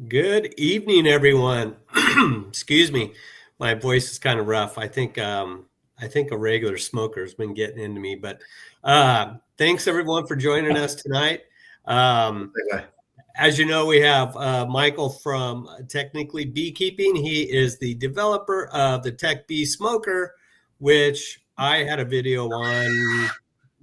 Good evening, everyone. Excuse me, my voice is kind of rough. I think a regular smoker has been getting into me, but thanks everyone for joining us tonight. Um, Okay. as you know, we have Michael from Technically Beekeeping. He is the developer of the Tech Bee Smoker, which I had a video on.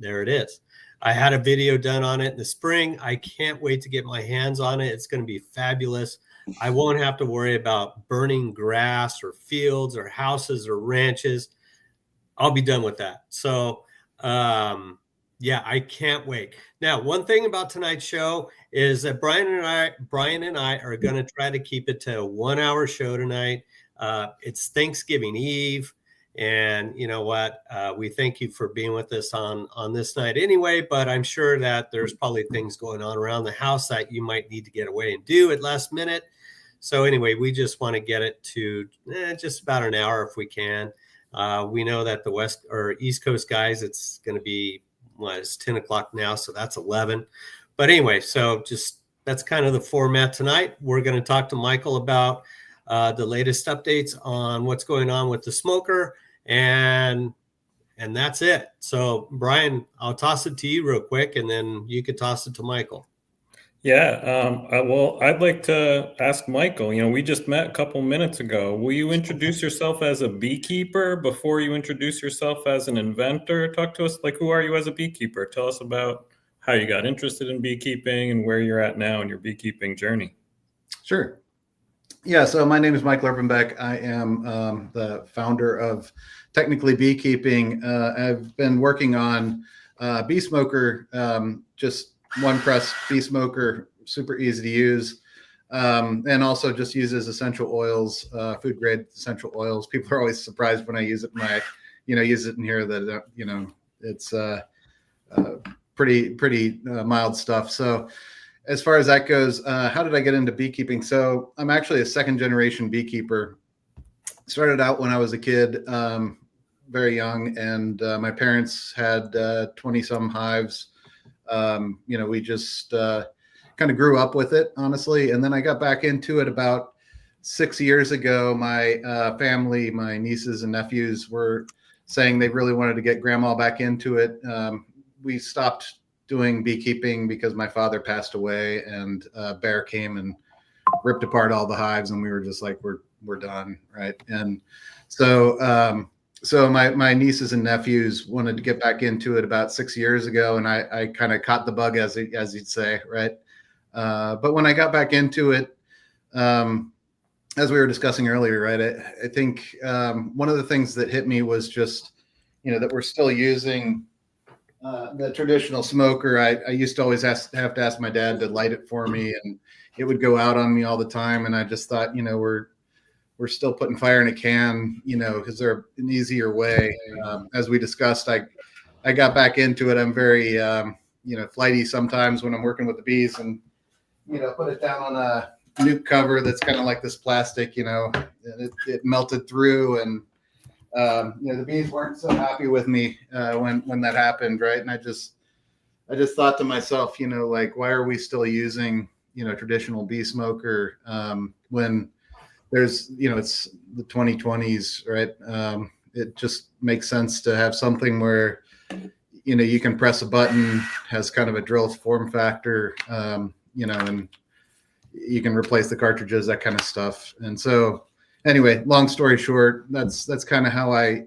There it is. I had a video done on it in the spring. I can't wait to get my hands on it. It's going to be fabulous. I won't have to worry about burning grass or fields or houses or ranches. I'll be done with that. So, yeah, I can't wait. Now, one thing about tonight's show is that Brian and I are going to try to keep it to a 1 hour show tonight. It's Thanksgiving Eve, and you know what? We thank you for being with us on this night anyway. But I'm sure that there's probably things going on around the house that you might need to get away and do at last minute. So anyway, we just want to get it to just about an hour if we can. We know that the West or East Coast guys, it's going to be, it's 10 o'clock now, so that's 11. But anyway, so just that's kind of the format tonight. We're going to talk to Michael about the latest updates on what's going on with the smoker, and that's it. So Brian, I'll toss it to you real quick, and then you could toss it to Michael. Yeah, well, I'd like to ask Michael, we just met a couple minutes ago. Will you introduce yourself as a beekeeper before you introduce yourself as an inventor? Talk to us, like, who are you as a beekeeper? Tell us about how you got interested in beekeeping and where you're at now in your beekeeping journey. Sure. Yeah, so my name is Michael Erpenbeck. I am the founder of Technically Beekeeping. I've been working on Bee Smoker, just one press Bee Smoker, super easy to use, and also just uses essential oils, food grade essential oils. People are always surprised when I use it use it in here that it's pretty mild stuff. So as far as that goes, how did I get into beekeeping? So I'm actually a second generation beekeeper. Started out when I was a kid, very young, and my parents had 20 some hives. We just kind of grew up with it, honestly. And then I got back into it about 6 years ago. My family, my nieces and nephews were saying they really wanted to get grandma back into it. We stopped doing beekeeping because my father passed away, and a bear came and ripped apart all the hives, and we were just like, we're done, right? And so my nieces and nephews wanted to get back into it about 6 years ago, and I kind of caught the bug, as you'd say, right? But when I got back into it, as we were discussing earlier, right, I think one of the things that hit me was just, that we're still using the traditional smoker. I used to always have to ask my dad to light it for me, and it would go out on me all the time. And I just thought, we're still putting fire in a can, because they're an easier way. As we discussed, I got back into it. I'm very, flighty sometimes when I'm working with the bees, and, put it down on a nuke cover that's kind of like this plastic, and it melted through, and the bees weren't so happy with me when that happened, right? And I just thought to myself, like, why are we still using traditional bee smoker when there's it's the 2020s, right? It just makes sense to have something where you can press a button, has kind of a drill form factor, and you can replace the cartridges, that kind of stuff. And so anyway, long story short, that's kind of how I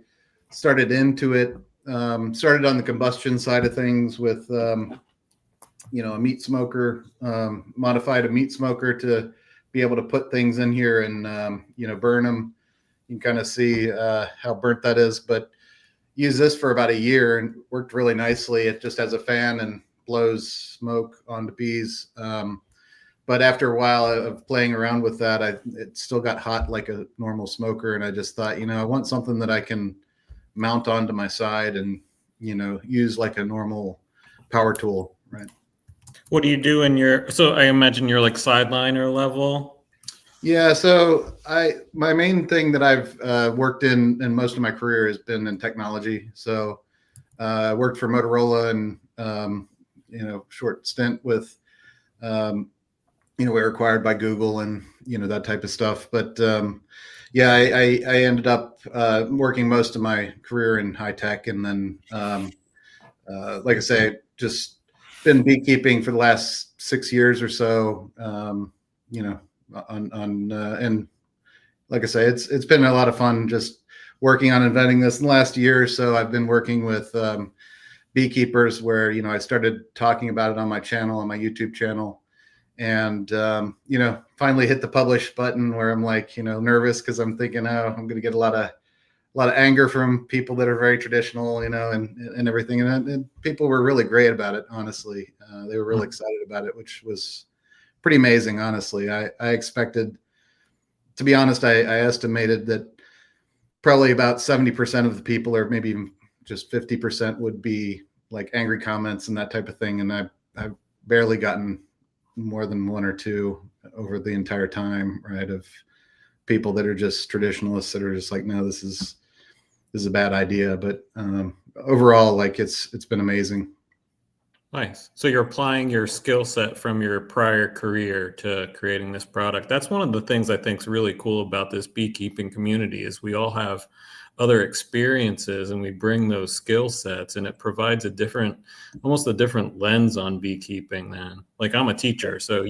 started into it. Started on the combustion side of things with, a meat smoker, modified a meat smoker to be able to put things in here and, burn them. You can kind of see how burnt that is, but use this for about a year and worked really nicely. It just has a fan and blows smoke onto bees. But after a while of playing around with that, it still got hot like a normal smoker. And I just thought, I want something that I can mount onto my side and, use like a normal power tool, right? What do you do so I imagine you're like sideliner level? Yeah, so my main thing that I've worked in most of my career has been in technology. So I worked for Motorola and, short stint with we're acquired by Google and, that type of stuff. But yeah, I ended up working most of my career in high tech. And then, like I say, just been beekeeping for the last 6 years or so, and like I say, it's been a lot of fun just working on inventing this. In the last year or so, I've been working with beekeepers where, I started talking about it on my channel, on my YouTube channel, and, finally hit the publish button where I'm like, nervous because I'm thinking, oh, I'm going to get a lot of anger from people that are very traditional, and everything. And people were really great about it. Honestly, they were really excited about it, which was pretty amazing. Honestly, I expected, to be honest, I estimated that probably about 70% of the people, or maybe even just 50%, would be like angry comments and that type of thing. And I've barely gotten more than one or two over the entire time, right, of people that are just traditionalists that are just like, no, this is a bad idea. But overall, like it's been amazing. Nice. So you're applying your skill set from your prior career to creating this product. That's one of the things I think is really cool about this beekeeping community is we all have other experiences and we bring those skill sets, and it provides almost a different lens on beekeeping than, like, I'm a teacher. So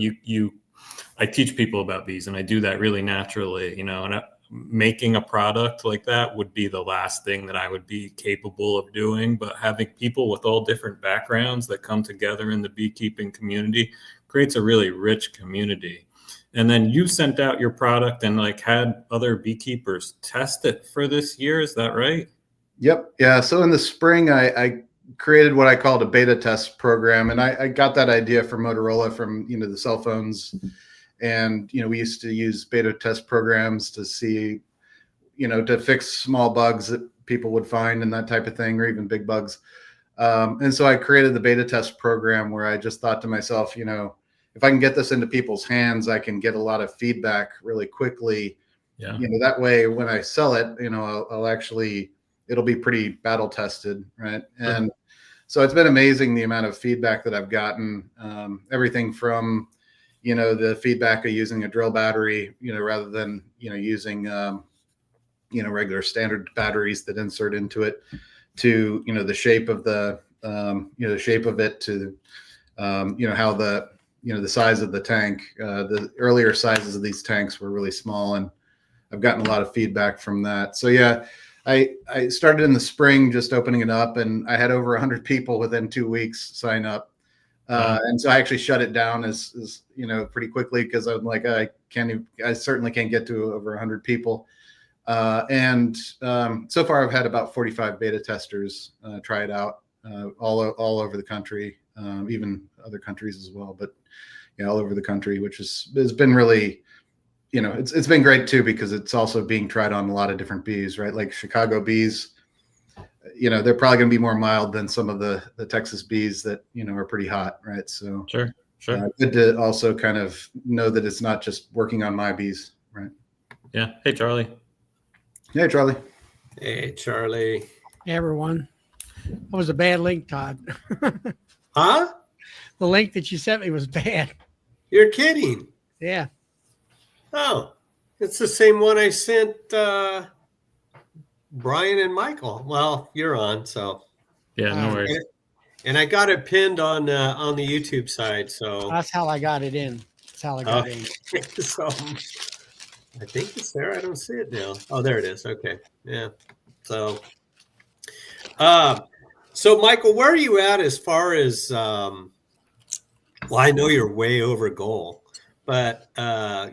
I teach people about bees, and I do that really naturally, and making a product like that would be the last thing that I would be capable of doing. But having people with all different backgrounds that come together in the beekeeping community creates a really rich community. And then you sent out your product and like had other beekeepers test it for this year. Is that right? Yep. Yeah. So in the spring, I created what I called a beta test program. And I got that idea from Motorola, from, the cell phones. And, we used to use beta test programs to see, to fix small bugs that people would find and that type of thing, or even big bugs. And so I created the beta test program where I just thought to myself, if I can get this into people's hands, I can get a lot of feedback really quickly. Yeah. That way, when I sell it, it'll be pretty battle tested. Right. Sure. And so it's been amazing the amount of feedback that I've gotten, everything from, the feedback of using a drill battery, rather than, using, regular standard batteries that insert into it, to, the shape of the shape of it, to, how the size of the tank. The earlier sizes of these tanks were really small, and I've gotten a lot of feedback from that. So yeah, I started in the spring just opening it up, and I had over 100 people within 2 weeks sign up. And so I actually shut it down as pretty quickly, because I'm like, I certainly can't get to over 100 people. And so far I've had about 45 beta testers try it out, all over the country, even other countries as well, but all over the country, which has been really, it's been great too, because it's also being tried on a lot of different bees, right? Like Chicago bees, they're probably going to be more mild than some of the Texas bees that, are pretty hot. Right. So Sure. Good to also kind of know that it's not just working on my bees. Right. Yeah. Hey, Charlie. Hey, Charlie. Hey, Charlie. Hey, everyone. That was a bad link, Todd. Huh? The link that you sent me was bad. You're kidding. Yeah. Oh, it's the same one I sent Brian and Michael. Well, you're on, so Yeah, no worries. And I got it pinned on the YouTube side. So That's how I got it in. That's how I got in. So I think it's there. I don't see it now. Oh, there it is. Okay. Yeah. So Michael, where are you at as far as well, I know you're way over goal, but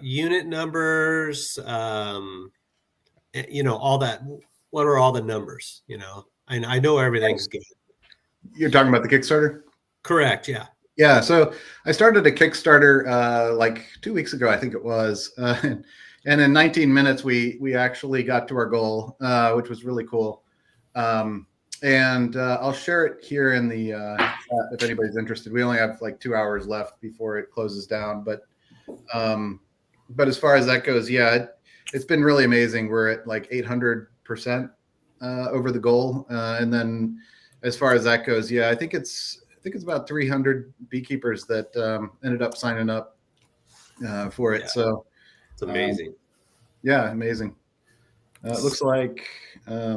unit numbers, all that. What are all the numbers? I know everything's good. You're talking about the Kickstarter? Correct. Yeah. Yeah. So I started a Kickstarter like 2 weeks ago, I think it was. And in 19 minutes, we actually got to our goal, which was really cool. And I'll share it here in the chat if anybody's interested. We only have like 2 hours left before it closes down. But as far as that goes, yeah, it's been really amazing. We're at like 800% over the goal. And then as far as that goes, yeah, I think it's about 300 beekeepers that ended up signing up. for it. Yeah. So It's amazing. yeah, amazing. It looks like I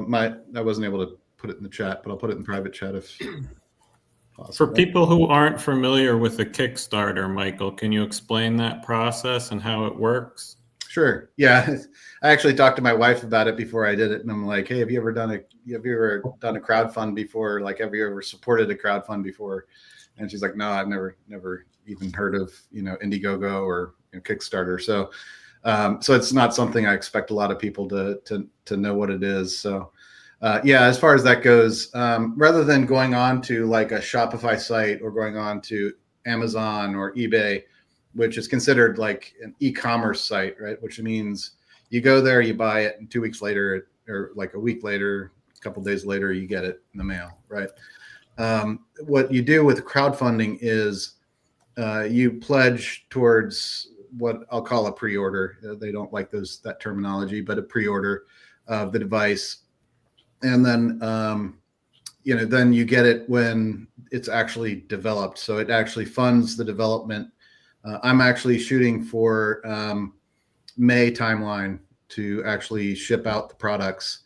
wasn't able to put it in the chat, but I'll put it in private chat if For possible. people who aren't familiar with the Kickstarter, Michael, can you explain that process and how it works? Sure. Yeah, I actually talked to my wife about it before I did it, and I'm like, "Hey, have you ever done a crowdfund before? Like, have you ever supported a crowdfund before?" And she's like, "No, I've never even heard of Indiegogo or Kickstarter." So, so it's not something I expect a lot of people to know what it is. So, yeah, as far as that goes, rather than going on to like a Shopify site or going on to Amazon or eBay, which is considered like an e-commerce site, right? Which means you go there, you buy it, and 2 weeks later, or like a week later, a couple days later, you get it in the mail, right? What you do with crowdfunding is you pledge towards what I'll call a pre-order. They don't like that terminology, but a pre-order of the device, and then then you get it when it's actually developed. So it actually funds the development. I'm actually shooting for May timeline to actually ship out the products.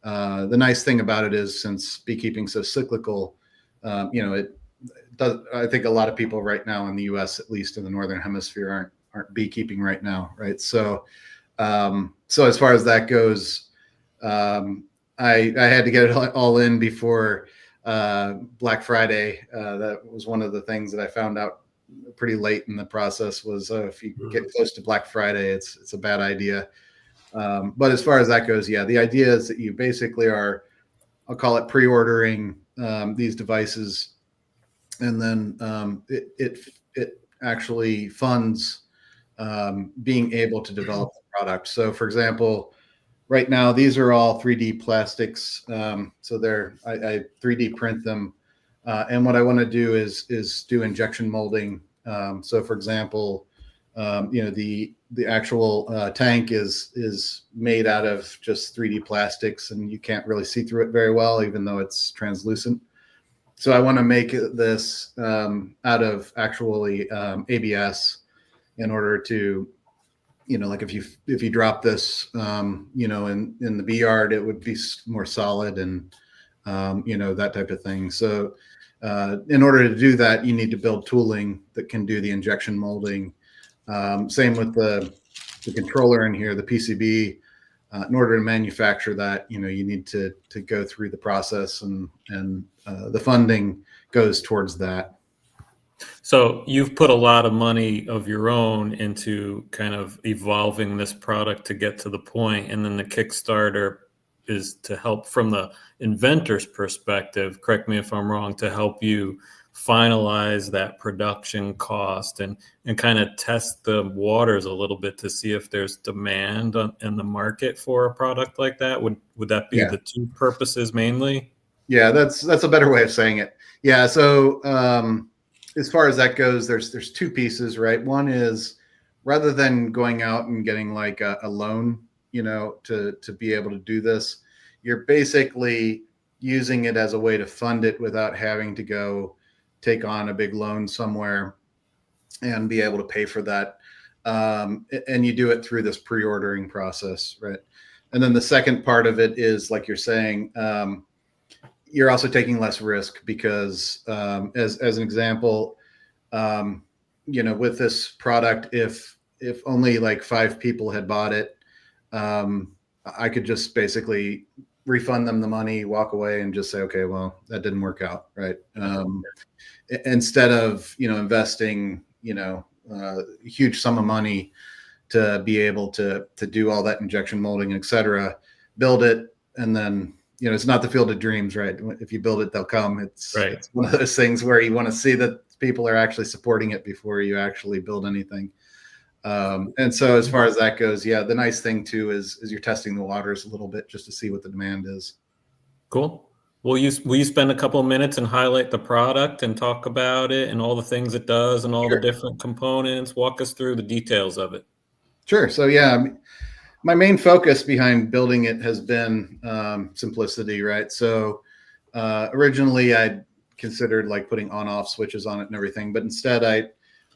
The nice thing about it is, since beekeeping's so cyclical, it does. I think a lot of people right now in the U.S., at least in the northern hemisphere, aren't beekeeping right now, right? So, so as far as that goes, I had to get it all in before Black Friday. That was one of the things that I found out pretty late in the process was if you get close to Black Friday, it's a bad idea. But as far as that goes, yeah, the idea is that you basically are, I'll call it pre-ordering these devices, and then it actually funds being able to develop the product. So, for example, right now these are all 3D plastics. So I 3D print them, and what I want to do is do injection molding. So, for example, the actual tank is made out of just 3D plastics, and you can't really see through it very well, even though it's translucent. So I want to make this out of actually ABS, in order to, like if you drop this, in the bee yard, it would be more solid, and that type of thing. So in order to do that, you need to build tooling that can do the injection molding. Same with the controller in here, the PCB. In order to manufacture that, you need to go through the process, and the funding goes towards that. So you've put a lot of money of your own into kind of evolving this product to get to the point, and then the Kickstarter is to help from the inventor's perspective, correct me if I'm wrong, to help you finalize that production cost and kind of test the waters a little bit to see if there's demand in the market for a product like that. Would that be the two purposes mainly? Yeah, that's a better way of saying it. Yeah. So as far as that goes, there's two pieces, right? One is, rather than going out and getting like a loan, to be able to do this, you're basically using it as a way to fund it without having to go take on a big loan somewhere and be able to pay for that. And you do it through this pre-ordering process, right? And then the second part of it is, like you're saying, you're also taking less risk, because as an example, with this product, if only like 5 people had bought it, I could just basically refund them the money, walk away, and just say, okay, well, that didn't work out, right? Instead of investing a huge sum of money to be able to do all that injection molding, et cetera, build it, and then it's not the field of dreams, right? If you build it, they'll come. It's one of those things where you want to see that people are actually supporting it before you actually build anything. And so as far as that goes, yeah, the nice thing too is you're testing the waters a little bit just to see what the demand is. Cool. Will you spend a couple of minutes and highlight the product and talk about it and all the things it does and all the different components? Walk us through the details of it. Sure. So yeah, my main focus behind building it has been simplicity, right? So originally I considered like putting on-off switches on it and everything, but instead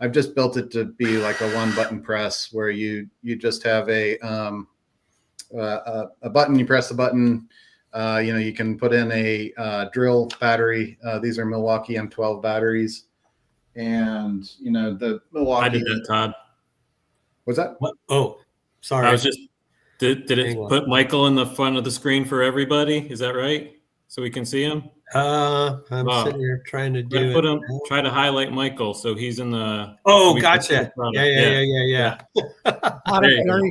I've just built it to be like a one button press where you just have a button, you press the button, you can put in a drill battery. These are Milwaukee M12 batteries. And, the Milwaukee. I did that, Todd. What's that? What? Oh, sorry. I was just, did it put Michael in the front of the screen for everybody? Is that right? So we can see him? I'm sitting here trying to do put it. him, try to highlight Michael so he's in the. Oh, so gotcha. Yeah. There you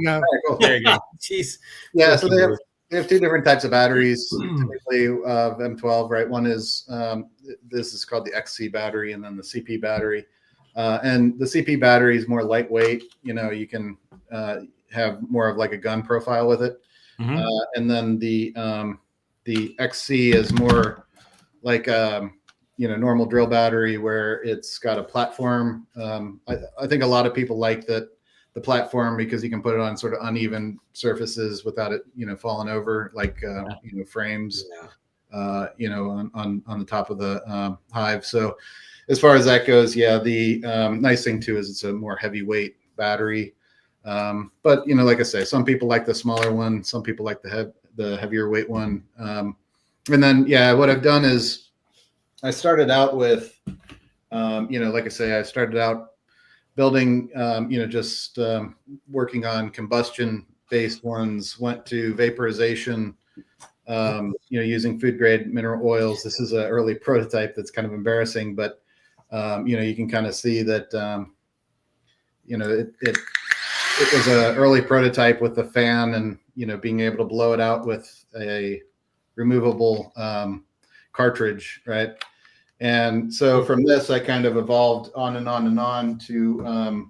go. There you go. Jeez. Yeah, so they have two different types of batteries, typically M12, right? One is, this is called the XC battery, and then the CP battery. And the CP battery is more lightweight. You can have more of like a gun profile with it. Mm-hmm. And then the XC is more like normal drill battery where it's got a platform. I think a lot of people like the platform because you can put it on sort of uneven surfaces without it falling over, like frames on the top of the hive. So as far as that goes, the nice thing too is it's a more heavyweight battery. But like I say, some people like the smaller one, some people like the heavier weight one. And then what I've done is I started out with like I say, I started out building just working on combustion based ones, went to vaporization, using food grade mineral oils. This is an early prototype that's kind of embarrassing, but you can kind of see that it was an early prototype with the fan and being able to blow it out with a removable cartridge, right? And so from this, I kind of evolved on and on and on to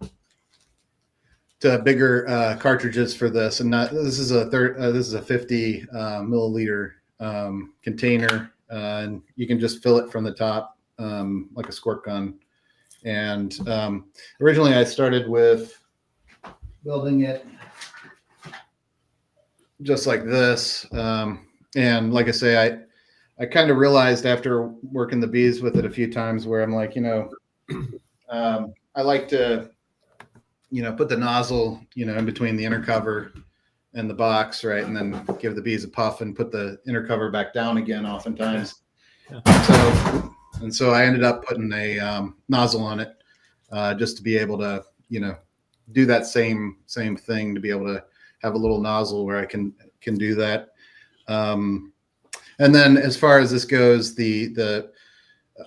bigger cartridges for this. And this is a 50 milliliter container, and you can just fill it from the top like a squirt gun. And originally, I started with building it just like this. And like I say, I kind of realized after working the bees with it a few times where I'm like, I like to, put the nozzle, in between the inner cover and the box, right? And then give the bees a puff and put the inner cover back down again oftentimes. So I ended up putting a nozzle on it just to be able to, do that same thing, to be able to have a little nozzle where I can do that. And then as far as this goes,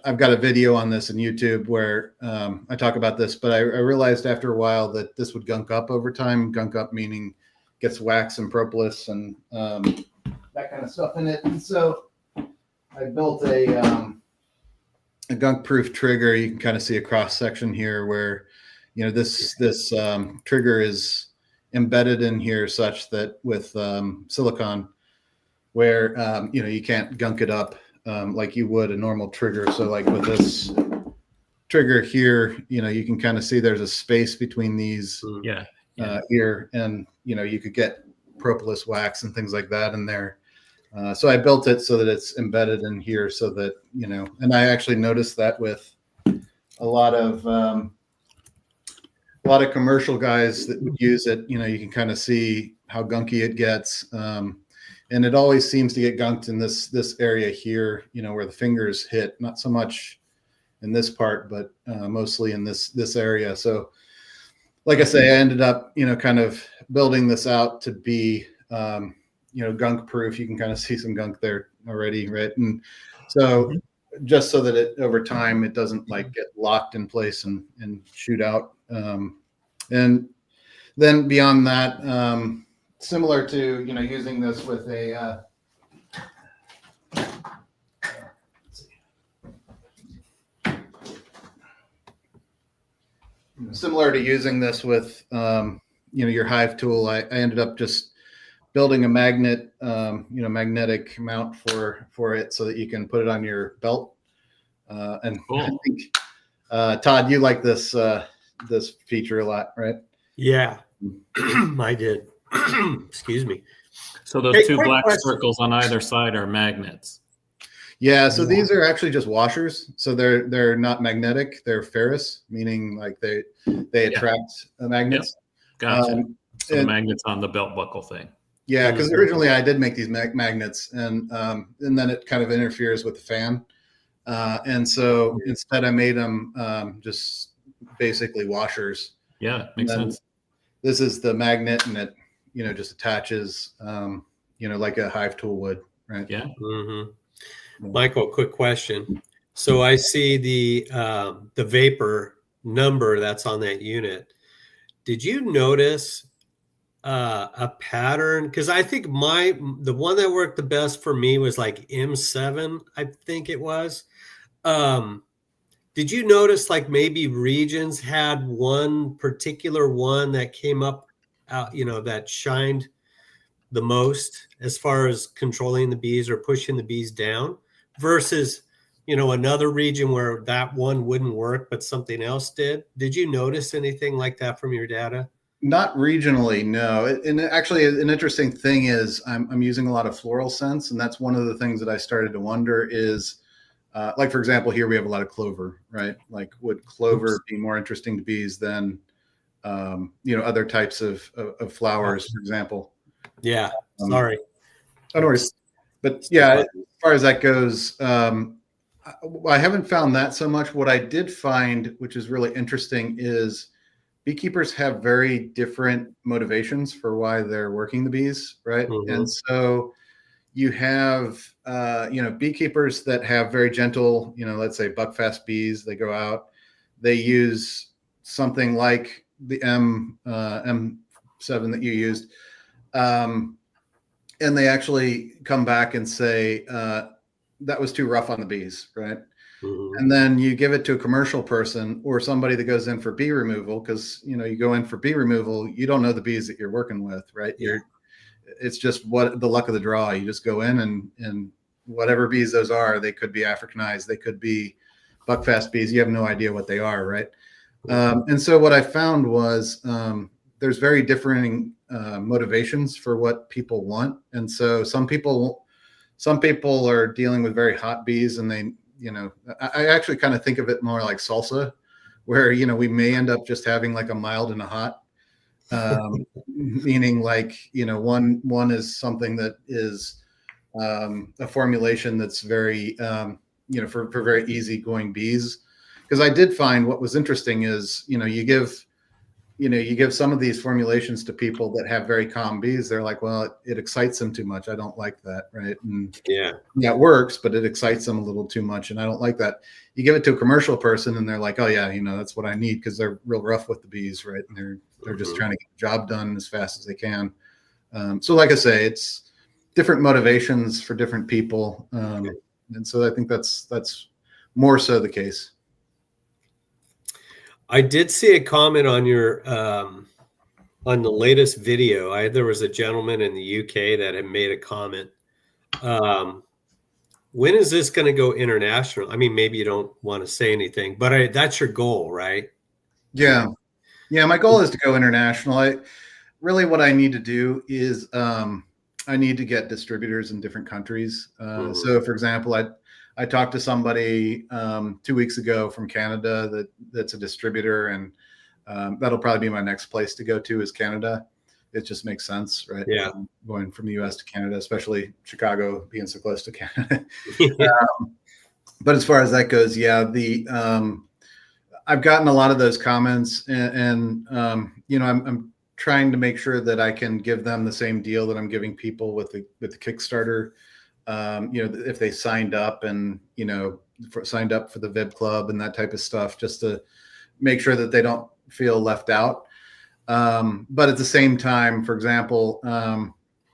I've got a video on this on YouTube where I talk about this, but I realized after a while that this would gunk up over time. Gunk up meaning gets wax and propolis and that kind of stuff in it. And so I built a gunk-proof trigger. You can kind of see a cross section here where this trigger is embedded in here such that with silicone, where you can't gunk it up like you would a normal trigger. So like with this trigger here, you can kind of see there's a space between these here, and you could get propolis wax and things like that in there. So I built it so that it's embedded in here, so that and I actually noticed that with a lot of commercial guys that would use it, you can kind of see how gunky it gets. And it always seems to get gunked in this area here, where the fingers hit, not so much in this part, but mostly in this area. So like I say, I ended up, kind of building this out to be, gunk proof. You can kind of see some gunk there already, right? And so just so that it over time, it doesn't like get locked in place and shoot out. And then beyond that, similar to, using this with a, similar to using this with, your hive tool, I ended up just building a magnet, magnetic mount for it so that you can put it on your belt. And cool. I think, Todd, you like this feature a lot, right? Yeah, I did. Excuse me. So those two black circles on either side are magnets. Yeah, so these are actually just washers. So they're not magnetic. They're ferrous, meaning like they attract magnets. Gotcha. So the and- magnets on the belt buckle thing. Yeah, because originally I did make these magnets, and then it kind of interferes with the fan, and so instead I made them just basically washers. Yeah, makes sense. This is the magnet, and it just attaches like a hive tool would, right? Yeah. Michael, quick question. So I see the vapor number that's on that unit. Did you notice a pattern? Because I think the one that worked the best for me was like M7, I think it was. Did you notice like maybe regions had one particular one that came up out, that shined the most as far as controlling the bees or pushing the bees down versus, another region where that one wouldn't work, but something else did? Did you notice anything like that from your data? Not regionally, no. And actually, an interesting thing is I'm using a lot of floral scents, and that's one of the things that I started to wonder is, like, for example, here we have a lot of clover, right? Like, would clover be more interesting to bees than, other types of flowers, for example? Yeah, sorry. Oh, no worries. But yeah, as far as that goes, I haven't found that so much. What I did find, which is really interesting, is beekeepers have very different motivations for why they're working the bees, right? And so you have, beekeepers that have very gentle, let's say buckfast bees. They go out, they use something like the M7 that you used, and they actually come back and say that was too rough on the bees, right? And then you give it to a commercial person or somebody that goes in for bee removal, because you go in for bee removal, you don't know the bees that you're working with, right? It's just what the luck of the draw. You just go in and whatever bees those are, they could be Africanized, they could be buckfast bees. You have no idea what they are, right? And so what I found was there's very differing motivations for what people want, and so some people are dealing with very hot bees, and they. I actually kind of think of it more like salsa, where, we may end up just having like a mild and a hot, meaning like, one is something that is a formulation that's very, for very easygoing bees. Because I did find what was interesting is, you give some of these formulations to people that have very calm bees. They're like, well, it excites them too much. I don't like that, right? And yeah, it works, but it excites them a little too much, and I don't like that. You give it to a commercial person, and they're like, oh yeah, that's what I need, because they're real rough with the bees, right? And they're just trying to get the job done as fast as they can. So, like I say, it's different motivations for different people, and so I think that's more so the case. I did see a comment on your on the latest video. There was a gentleman in the UK that had made a comment. When is this going to go international? I mean, maybe you don't want to say anything, but that's your goal, right? Yeah. My goal is to go international. What I need to do is I need to get distributors in different countries. So, for example, I talked to somebody 2 weeks ago from Canada that's a distributor, and that'll probably be my next place to go to is Canada. It just makes sense, right? Yeah. Going from the U.S. to Canada, especially Chicago being so close to Canada. But as far as that goes, yeah, I've gotten a lot of those comments, and I'm trying to make sure that I can give them the same deal that I'm giving people with the Kickstarter. If they signed up and, signed up for the VIB club and that type of stuff, just to make sure that they don't feel left out. But at the same time, for example,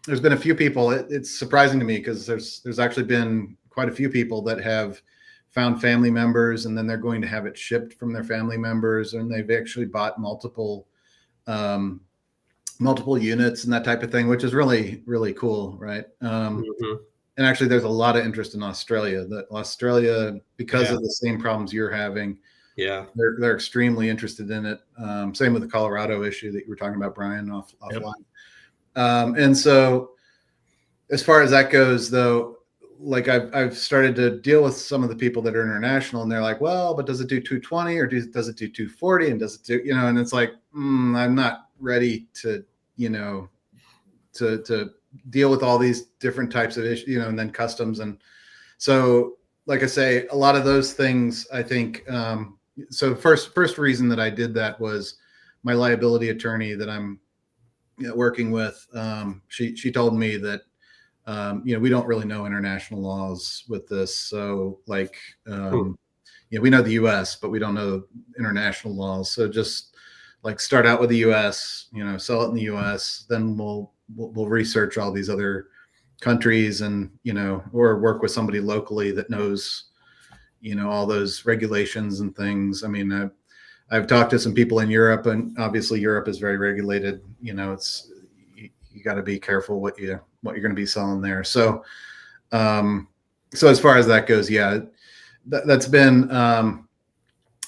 there's been a few people, it's surprising to me because there's actually been quite a few people that have found family members, and then they're going to have it shipped from their family members, and they've actually bought multiple units and that type of thing, which is really, really cool. Right. And actually, there's a lot of interest in Australia. Because of the same problems you're having, they're extremely interested in it. Same with the Colorado issue that you were talking about, Brian, offline. And so, as far as that goes, though, like I've started to deal with some of the people that are international, and they're like, well, but does it do 220 or does it do 240, and does it do, and it's like, I'm not ready to, to deal with all these different types of issues, and then customs. And so, like I say, a lot of those things, I think, so first reason that I did that was my liability attorney that I'm working with. She told me that, we don't really know international laws with this. So like, we know the US, but we don't know international laws. So just like start out with the US, sell it in the US, then we'll research all these other countries and, or work with somebody locally that knows, all those regulations and things. I mean, I've talked to some people in Europe, and obviously Europe is very regulated. It's, you got to be careful what you're going to be selling there. So, so as far as that goes, yeah, that's been,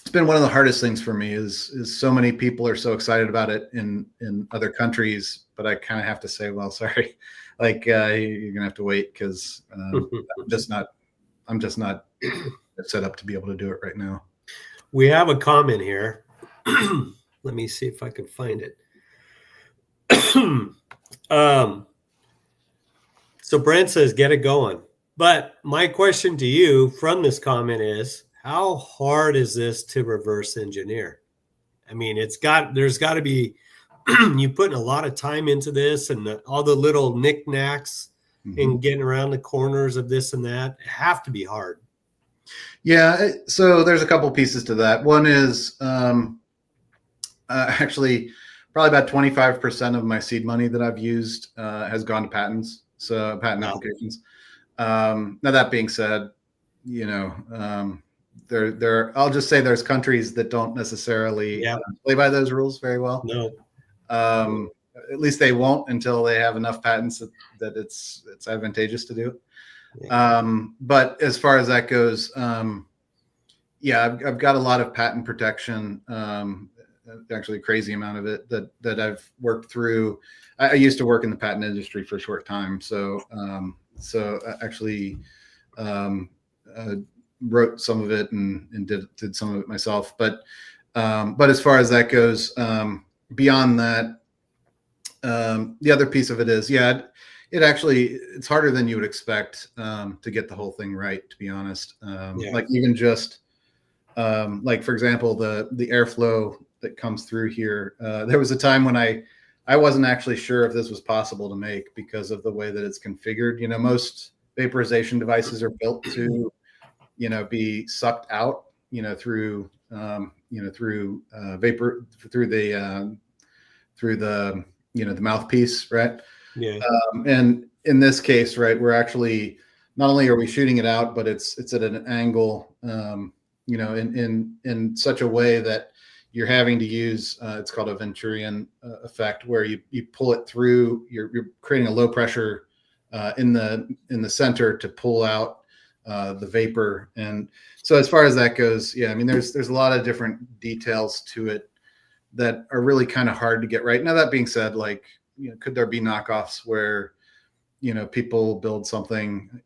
it's been one of the hardest things for me is so many people are so excited about it in other countries, but I kind of have to say, well, sorry, like, you're gonna have to wait because I'm just not set up to be able to do it right now. We have a comment here. Let me see if I can find it. So Brent says, get it going. But my question to you from this comment is, how hard is this to reverse engineer? I mean, there's got to be, you putting a lot of time into this and all the little knickknacks and getting around the corners of this and that have to be hard. Yeah. So there's a couple pieces to that. One is actually probably about 25% of my seed money that I've used has gone to patents. So patent applications. Now that being said, I'll just say there's countries that don't necessarily play by those rules very well. No. At least they won't until they have enough patents that it's advantageous to do it. But as far as that goes, I've got a lot of patent protection, actually a crazy amount of it that I've worked through. I used to work in the patent industry for a short time. So I actually wrote some of it and did some of it myself. But as far as that goes, beyond that, the other piece of it is, it's harder than you would expect to get the whole thing right, to be honest. Like even just like, for example, the airflow that comes through here. There was a time when I wasn't actually sure if this was possible to make because of the way that it's configured. Most vaporization devices are built to, be sucked out, through vapor, through the the mouthpiece, right? Yeah. And in this case, right, we're actually, not only are we shooting it out, but it's at an angle, in such a way that you're having to use, it's called a Venturian effect, where you pull it through, you're creating a low pressure in the center to pull out the vapor. And so as far as that goes, I mean, there's a lot of different details to it that are really kind of hard to get right. Now, that being said, like, could there be knockoffs where, people build something?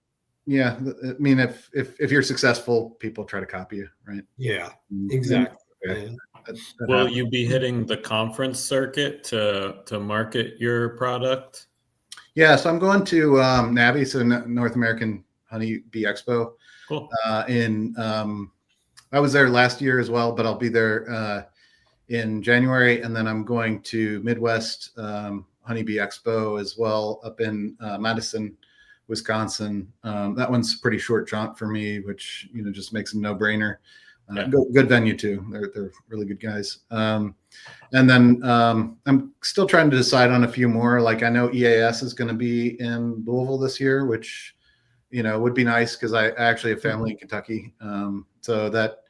Yeah. I mean, if you're successful, people try to copy you, right? Yeah, exactly. Okay. Yeah. Will you be hitting the conference circuit to market your product? Yeah, so I'm going to NABI, so North American Honey Bee Expo. Cool. I was there last year as well, but I'll be there in January, and then I'm going to Midwest Honey Bee Expo as well up in Madison, Wisconsin. That one's a pretty short jaunt for me, which just makes a no-brainer. Good venue too. They're really good guys. And then I'm still trying to decide on a few more. Like, I know EAS is going to be in Louisville this year, which would be nice because I actually have family in Kentucky. So that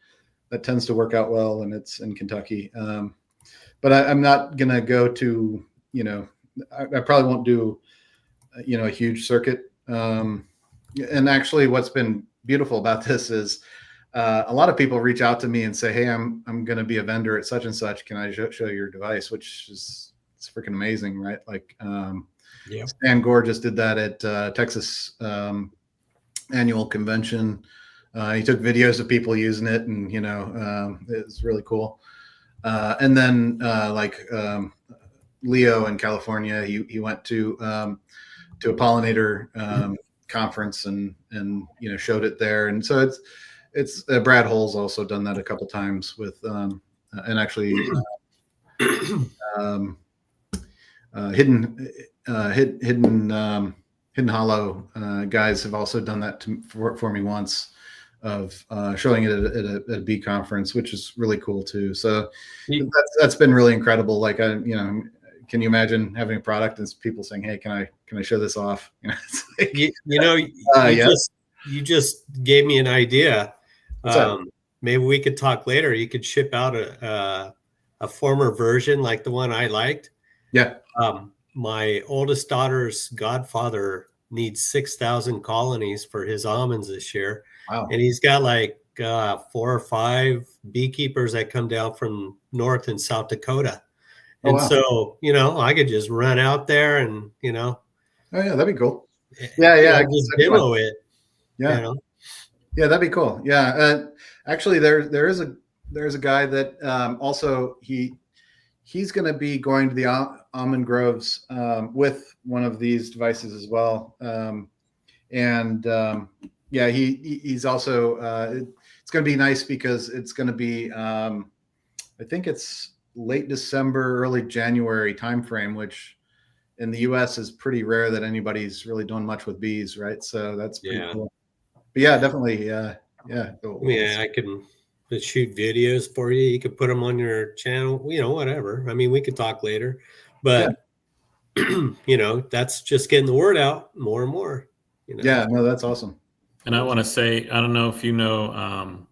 tends to work out well, and it's in Kentucky. But I'm not going to go to, I probably won't do, a huge circuit. And actually what's been beautiful about this is a lot of people reach out to me and say, hey, I'm going to be a vendor at such and such. Can I show your device? Which is, it's freaking amazing, right? Like, Stan Gore just did that at Texas annual convention. He took videos of people using it, and it's really cool. And then Leo in California, he went to a pollinator conference and showed it there, and so it's Brad Hull's also done that a couple times with and actually Hidden Hollow guys have also done that for me once, of showing it at a bee conference, which is really cool too. So that's been really incredible. Like, can you imagine having a product and people saying, "Hey, can I show this off?" It's like, you just gave me an idea. Maybe we could talk later. You could ship out a former version like the one I liked. Yeah. My oldest daughter's godfather needs 6,000 colonies for his almonds this year. Wow. And he's got like 4 or 5 beekeepers that come down from North and South Dakota. And wow. So, I could just run out there and, Oh yeah, that'd be cool. Just demo it. Yeah. Yeah, that'd be cool. Yeah. Actually, there's a guy that also he's going to be going to the almond groves with one of these devices as well. He's also it's going to be nice because it's going to be I think it's late December, early January timeframe, which in the US is pretty rare that anybody's really doing much with bees, right? So that's pretty cool. But yeah, definitely. I can shoot videos for you. You could put them on your channel, whatever. I mean, we could talk later, but that's just getting the word out more and more. Yeah, no, that's awesome. And I want to say, I don't know if you know,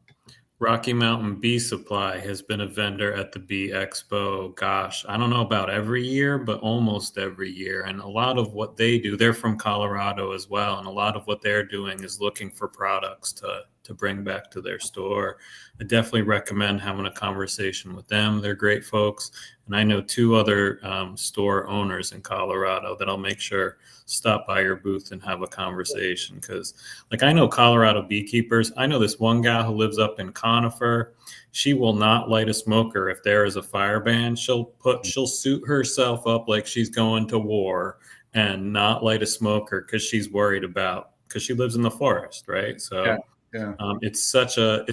Rocky Mountain Bee Supply has been a vendor at the Bee Expo. Gosh, I don't know about every year, but almost every year. And a lot of what they do, they're from Colorado as well. And a lot of what they're doing is looking for products to bring back to their store. I definitely recommend having a conversation with them. They're great folks. And I know 2 other store owners in Colorado that I'll make sure stop by your booth and have a conversation. Because I know Colorado beekeepers. I know this one gal who lives up in Conifer. She will not light a smoker if there is a fire ban. She'll suit herself up like she's going to war and not light a smoker because she's worried because she lives in the forest, right? So yeah. It's such a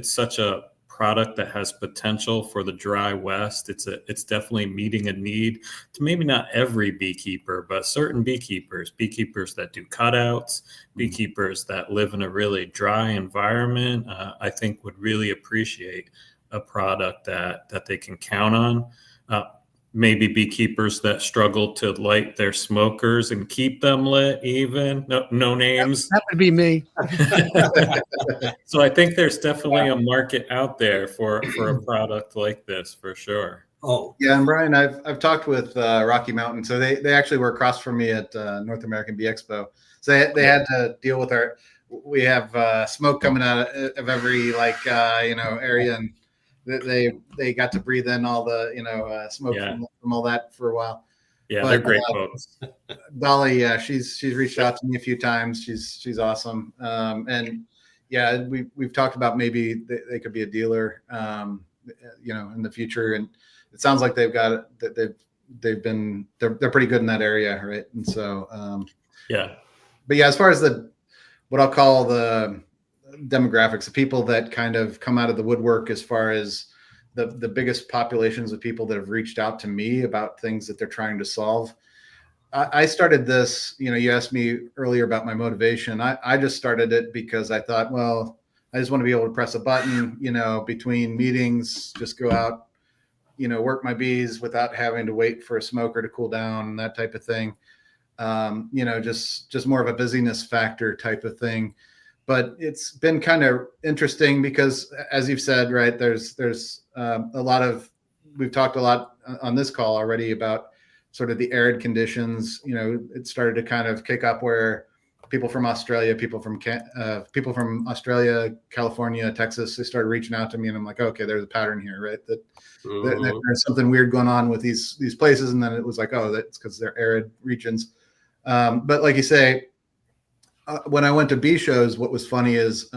product that has potential for the dry West. It's definitely meeting a need to maybe not every beekeeper, but certain beekeepers that do cutouts, beekeepers that live in a really dry environment. I think would really appreciate a product that they can count on. Maybe beekeepers that struggle to light their smokers and keep them lit even. No names. That would be me. So I think there's definitely a market out there for a product like this, for sure. Oh, yeah. And Brian, I've talked with Rocky Mountain. So they actually were across from me at North American Bee Expo. So they had to deal with we have smoke coming out of every area, and they got to breathe in all the smoke from all that for a while. Yeah, they're great folks. Dolly, she's reached out to me a few times. She's awesome. And yeah, we've talked about maybe they could be a dealer, in the future. And it sounds like they've got it. They're pretty good in that area, right? And so but yeah, as far as what I'll call the demographics, the people that kind of come out of the woodwork, as far as the biggest populations of people that have reached out to me about things that they're trying to solve. I started this, you asked me earlier about my motivation. I just started it because I thought, well, I just want to be able to press a button, between meetings, just go out, work my bees without having to wait for a smoker to cool down, that type of thing. Just more of a busyness factor type of thing. But it's been kind of interesting because, as you've said, right, there's a lot of, we've talked a lot on this call already about sort of the arid conditions. It started to kind of kick up where people from Australia, California, Texas, they started reaching out to me, and I'm like, okay, there's a pattern here, right? That there's something weird going on with these places, and then it was like, oh, that's because they're arid regions. But like you say, when I went to bee shows, what was funny is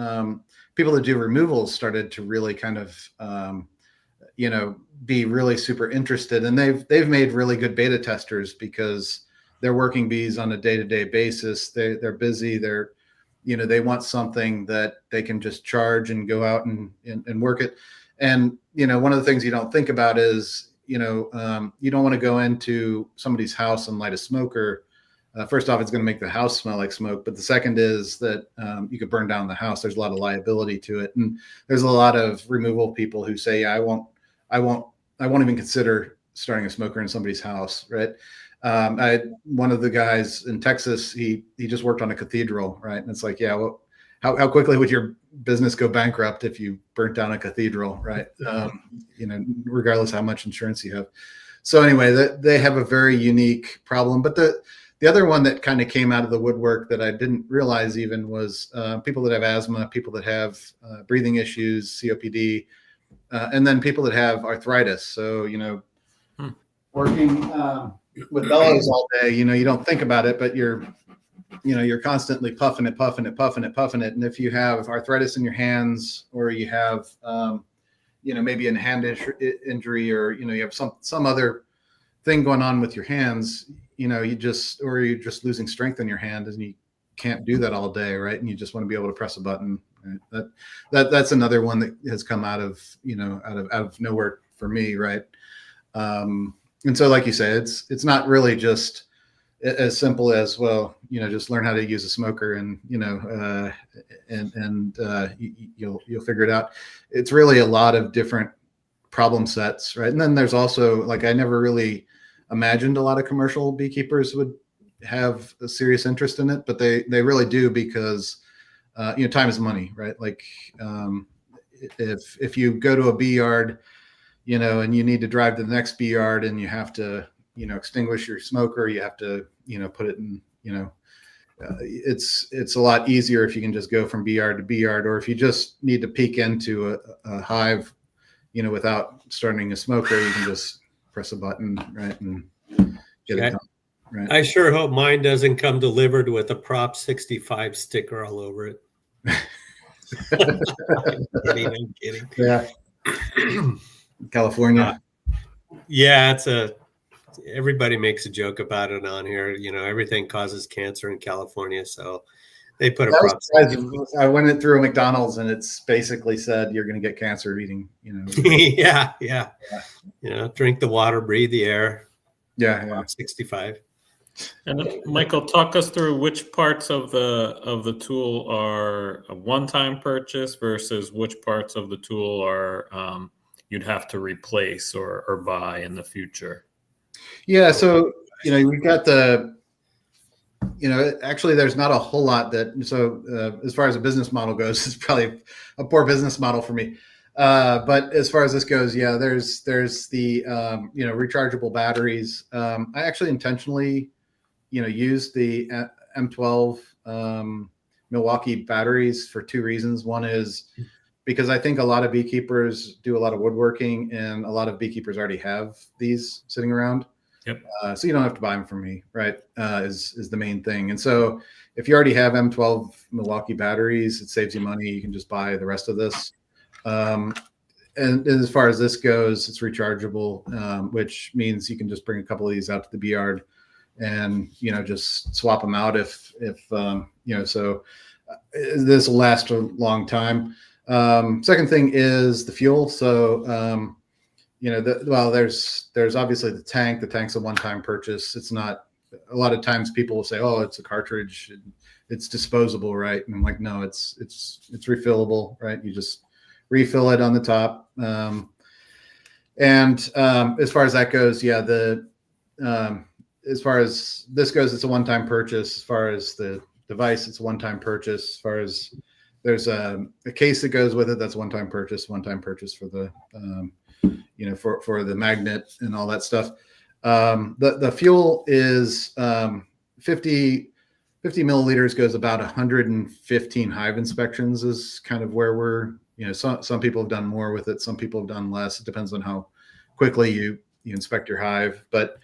people that do removals started to really kind of, be really super interested, and they've made really good beta testers because they're working bees on a day-to-day basis. They're busy. They want something that they can just charge and go out and work it. And, one of the things you don't think about is, you don't want to go into somebody's house and light a smoker. First off, it's going to make the house smell like smoke. But the second is that you could burn down the house. There's a lot of liability to it. And there's a lot of removal people who say, yeah, I won't even consider starting a smoker in somebody's house. Right. One of the guys in Texas, he just worked on a cathedral. Right. And it's like, yeah, well, how quickly would your business go bankrupt if you burnt down a cathedral? Right. Regardless how much insurance you have. So anyway, they have a very unique problem. But the other one that kind of came out of the woodwork that I didn't realize even was people that have asthma, people that have breathing issues, COPD, and then people that have arthritis. So, working with bellows all day, you don't think about it, but you're constantly puffing it. And if you have arthritis in your hands, or you have, maybe a hand injury, or, you have some other thing going on with your hands, you're just losing strength in your hand, and you can't do that all day. Right. And you just want to be able to press a button. Right? That's another one that has come out of nowhere for me. Right. And so, like you say, it's not really just as simple as, well, just learn how to use a smoker and, you'll figure it out. It's really a lot of different problem sets. Right. And then there's also, like, I never really imagined a lot of commercial beekeepers would have a serious interest in it, but they really do, because, time is money, right? Like, if you go to a bee yard, and you need to drive to the next bee yard, and you have to, extinguish your smoker, you have to, put it in, it's a lot easier if you can just go from bee yard to bee yard, or if you just need to peek into a hive, without starting a smoker, you can just press a button, right, and get it done. Right. I sure hope mine doesn't come delivered with a Prop 65 sticker all over it. I'm kidding. Yeah. California. Yeah, everybody makes a joke about it on here. Everything causes cancer in California, so they put a prop. I went through a McDonald's, and it's basically said you're going to get cancer eating. Yeah. Drink the water, breathe the air. Yeah. 65. And Michael, talk us through which parts of the tool are a one-time purchase versus which parts of the tool are you'd have to replace or buy in the future. Yeah, so we've got actually there's not a whole lot as far as a business model goes, it's probably a poor business model for me. But as far as this goes, yeah, there's the rechargeable batteries. I actually intentionally used the M12 Milwaukee batteries for two reasons. One is because I think a lot of beekeepers do a lot of woodworking, and a lot of beekeepers already have these sitting around. Yep. So you don't have to buy them from me, right? Is the main thing. And so if you already have M12 Milwaukee batteries, it saves you money. You can just buy the rest of this. And as far as this goes, it's rechargeable, which means you can just bring a couple of these out to the bee yard and, just swap them out if so this will last a long time. Second thing is the fuel. So, there's obviously the tank. The tank's a one-time purchase. It's not, a lot of times people will say, oh, it's a cartridge, it's disposable, right? And I'm like, no, it's refillable, right? You just refill it on the top. And as far as that goes, yeah, as far as this goes, it's a one-time purchase. As far as the device, it's a one-time purchase. As far as there's a case that goes with it, that's one-time purchase for the for the magnet and all that stuff. The fuel is 50 milliliters, goes about 115 hive inspections is kind of where we're, some people have done more with it, some people have done less. It depends on how quickly you inspect your hive, but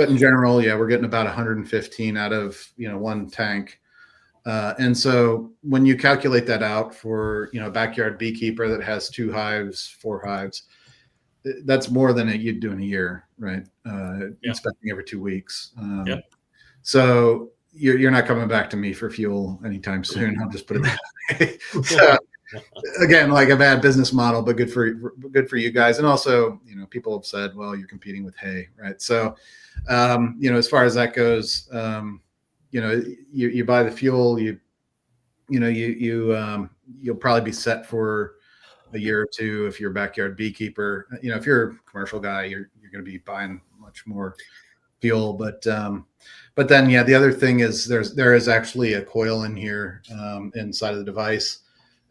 in general, yeah, we're getting about 115 out of one tank. And so when you calculate that out for, a backyard beekeeper that has 2 hives, 4 hives, that's more than you'd do in a year, right? Inspecting every 2 weeks. So you're not coming back to me for fuel anytime soon. I'll just put it that way. So, again, like a bad business model, but good for you guys. And also, people have said, well, you're competing with hay, right? So, as far as that goes, you buy the fuel, you'll probably be set for a year or 2 if you're a backyard beekeeper. If you're a commercial guy, you're going to be buying much more fuel. But then, the other thing is there is actually a coil in here inside of the device,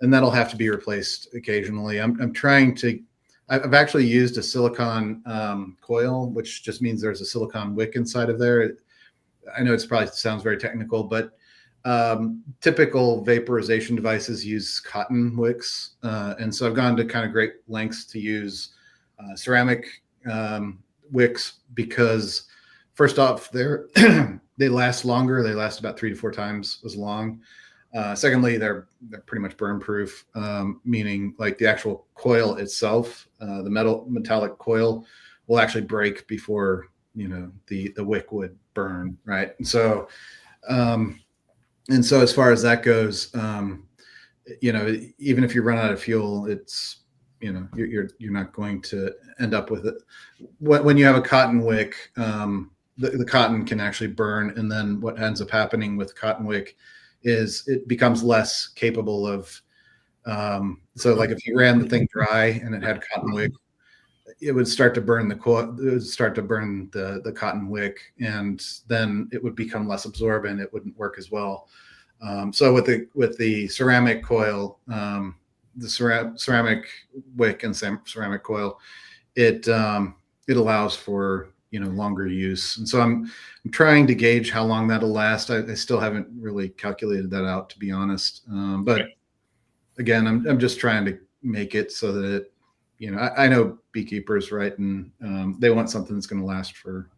and that'll have to be replaced occasionally. I've actually used a silicon coil, which just means there's a silicon wick inside of there. I know it's probably sounds very technical, but typical vaporization devices use cotton wicks. And so I've gone to kind of great lengths to use ceramic wicks because first off, they last longer. They last about 3 to 4 times as long. Secondly, they're pretty much burn proof, meaning like the actual coil itself, the metallic coil will actually break before, the wick would burn. Right. And so as far as that goes, even if you run out of fuel, it's, you're not going to end up with it. When you have a cotton wick, the cotton can actually burn. And then what ends up happening with cotton wick is it becomes less capable of, so like if you ran the thing dry and it had cotton wick, it would start to burn the cotton wick, and then it would become less absorbent. It wouldn't work as well. So with the ceramic coil, the ceramic wick and ceramic coil, it allows for longer use. And so I'm trying to gauge how long that'll last. I still haven't really calculated that out, to be honest. But again, I'm just trying to make it so that it, I know beekeepers, right? And they want something that's going to last for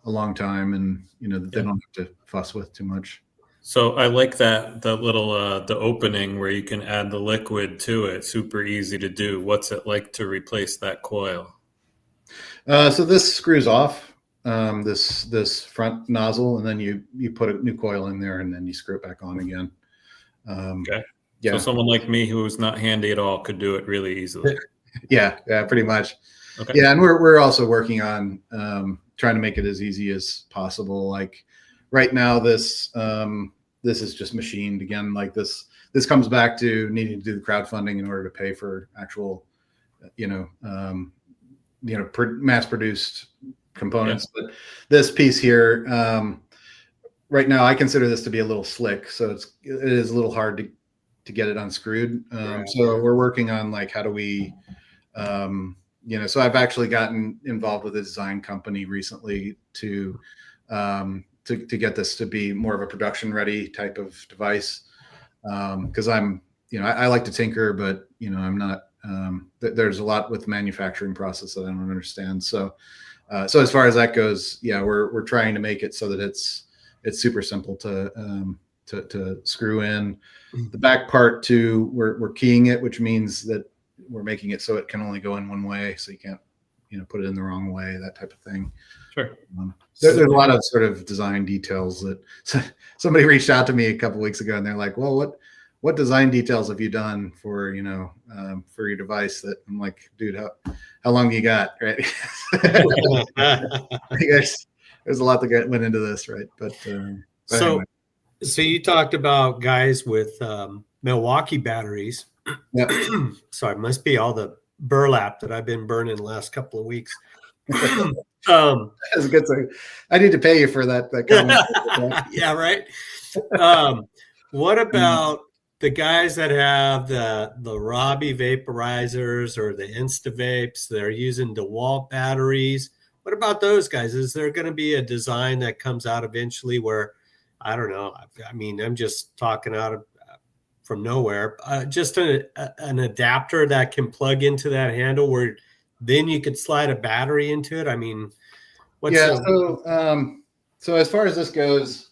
a long time, and that they don't have to fuss with too much. So I like the little the opening where you can add the liquid to it. Super easy to do. What's it like to replace that coil? So this screws off this front nozzle, and then you put a new coil in there, and then you screw it back on again. Okay. Yeah. So someone like me who's not handy at all could do it really easily. Yeah, pretty much. Okay. Yeah, and we're also working on trying to make it as easy as possible. Like right now, this is just machined again. Like this comes back to needing to do the crowdfunding in order to pay for actual, mass produced components. Yeah. But this piece here, right now, I consider this to be a little slick, so it is a little hard to get it unscrewed. So we're working on like how do we, so I've actually gotten involved with a design company recently to get this to be more of a production ready type of device. Because I'm, I like to tinker, but I'm not. There's a lot with the manufacturing process that I don't understand. So as far as that goes, we're trying to make it so that it's super simple to screw in. The back part too, we're keying it, which means that we're making it so it can only go in one way, so you can't put it in the wrong way, that type of thing. Sure. There's a lot of sort of design details that somebody reached out to me a couple of weeks ago, and they're like, well, what design details have you done for for your device? That I'm like, dude, how long do you got, right? There's a lot that went into this, right? But anyway. So you talked about guys with Milwaukee batteries. Yeah. Sorry, must be all the burlap that I've been burning the last couple of weeks. That's a good thing. I need to pay you for that comment. Yeah, right. What about the guys that have the Robbie vaporizers or the InstaVapes? They're using DeWalt batteries. What about those guys? Is there going to be a design that comes out eventually where, I don't know, I mean, I'm just talking out from nowhere, just an adapter that can plug into that handle where then you could slide a battery into it? I mean, so as far as this goes,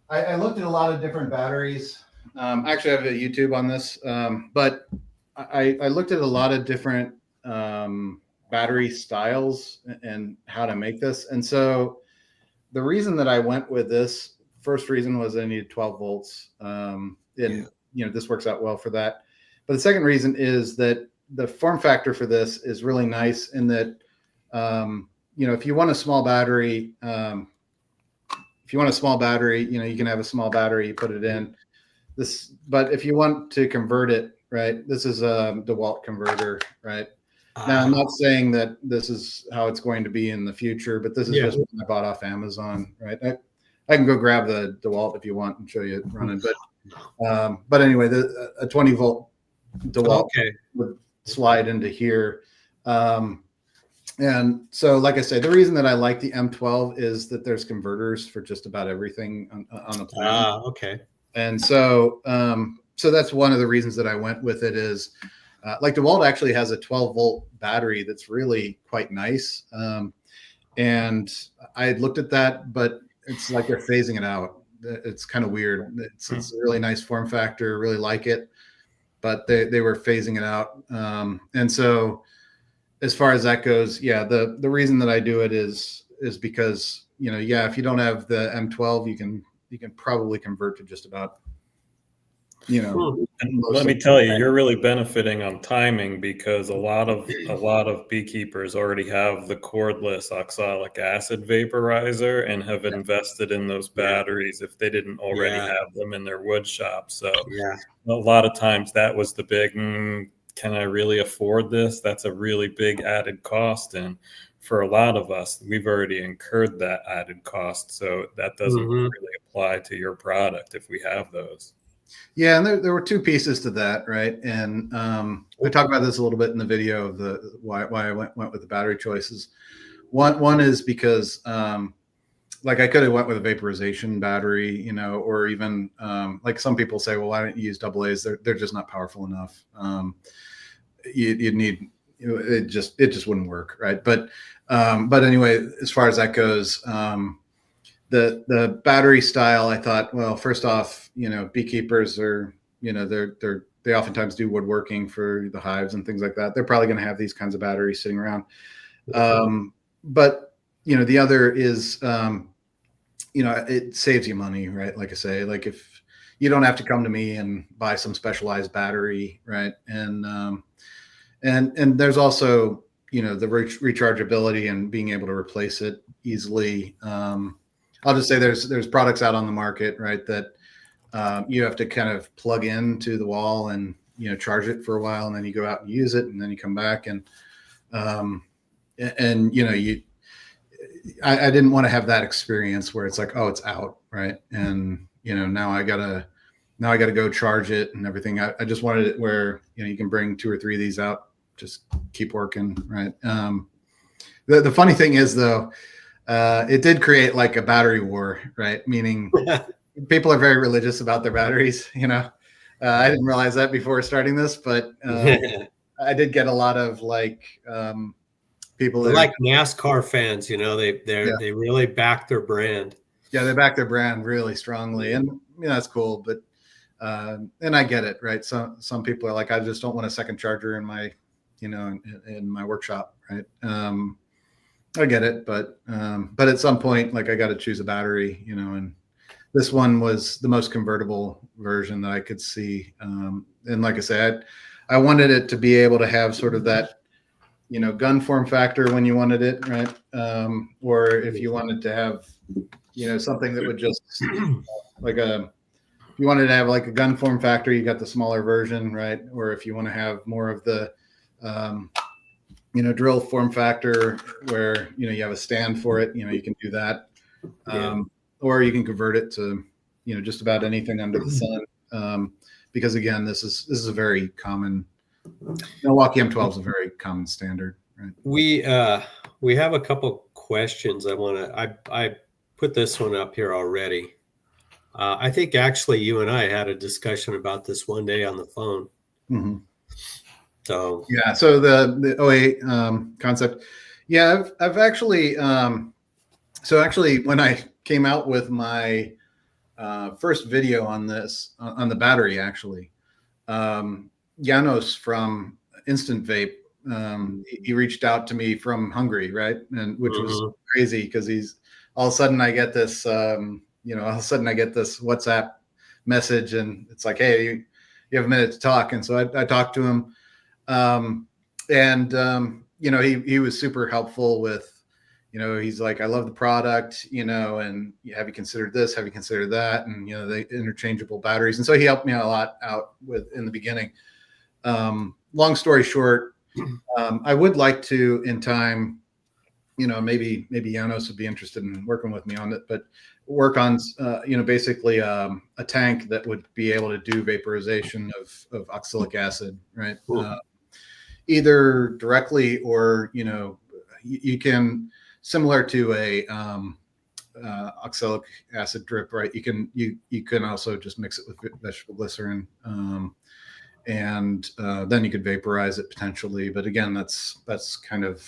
I looked at a lot of different batteries. Actually, I have a YouTube on this, but I looked at a lot of different battery styles and how to make this. And so the reason that I went with this first reason was I needed 12 volts. This works out well for that. But the second reason is that the form factor for this is really nice in that, if you want a small battery, you can have a small battery, you put it in this, but if you want to convert it, right, this is a DeWalt converter, right? Now, I'm not saying that this is how it's going to be in the future, but this is just what I bought off Amazon, right? I can go grab the DeWalt if you want and show you it running, but anyway, a 20 volt DeWalt would slide into here. And so, like I say, the reason that I like the M12 is that there's converters for just about everything on the planet. Okay. And so, so that's one of the reasons that I went with it is, like DeWalt actually has a 12 volt battery that's really quite nice. And I had looked at that, but it's like they're phasing it out. It's kind of weird. It's a really nice form factor, really like it, but they were phasing it out. And so as far as that goes, the reason that I do it is because, if you don't have the M12, you can probably convert to just about, And let me tell you, you're really benefiting on timing because a lot of beekeepers already have the cordless oxalic acid vaporizer and have invested in those batteries if they didn't already have them in their wood shop. So a lot of times that was the big, can I really afford this? That's a really big added cost. And for a lot of us, we've already incurred that added cost. So that doesn't really apply to your product if we have those. Yeah, and there were two pieces to that, right? And we talked about this a little bit in the video of the why I went with the battery choices. One is because like I could have went with a vaporization battery, or even like some people say, well, why don't you use AA's? They're just not powerful enough. You'd need, it just wouldn't work, right? But anyway, as far as that goes, the battery style, I thought, well, first off, beekeepers are, they oftentimes do woodworking for the hives and things like that. They're probably going to have these kinds of batteries sitting around. But the other is, it saves you money, right? Like I say, like if you don't have to come to me and buy some specialized battery, right? And there's also, the rechargeability and being able to replace it easily. I'll just say there's products out on the market, right, that you have to kind of plug into the wall and charge it for a while, and then you go out and use it, and then you come back and I didn't want to have that experience where it's like, oh, it's out, right, and now I gotta go charge it and everything. I just wanted it where you can bring 2 or 3 of these out, just keep working, right. The funny thing is though, it did create like a battery war, right? Meaning people are very religious about their batteries, I didn't realize that before starting this, but I did get a lot of people that like NASCAR fans, they really back their brand. Yeah, they back their brand really strongly, and that's cool. But and I get it, right? So some people are like, I just don't want a second charger in my, in my workshop, right? I get it, but at some point, like I got to choose a battery, and this one was the most convertible version that I could see. And like I said, I wanted it to be able to have sort of that, gun form factor when you wanted it, right? Or if you wanted to have, something that would just if you wanted to have like a gun form factor, you got the smaller version, right? Or if you want to have more of the, drill form factor where, you have a stand for it, you can do that. Or you can convert it to, just about anything under the sun. Because again, this is a very common, Milwaukee M12 is a very common standard. Right? We have a couple questions. I put this one up here already. I think actually you and I had a discussion about this one day on the phone. Mm-hmm. So so the OA concept, I've actually so actually when I came out with my first video on this, on the battery, actually. Janos from Instant Vape, he reached out to me from Hungary, right? And which was crazy because he's all of a sudden I get this, all of a sudden I get this WhatsApp message and it's like, hey, you have a minute to talk. And so I talked to him. He was super helpful with, he's like, I love the product, and have you considered this? Have you considered that? And, the interchangeable batteries. And so he helped me a lot out in the beginning. Long story short, I would like to in time, maybe Janos would be interested in working with me on it, but work on, basically a tank that would be able to do vaporization of oxalic acid, right? Either directly or, you can, similar to a oxalic acid drip, right? You can also just mix it with vegetable glycerin, and then you could vaporize it potentially. But again, that's kind of,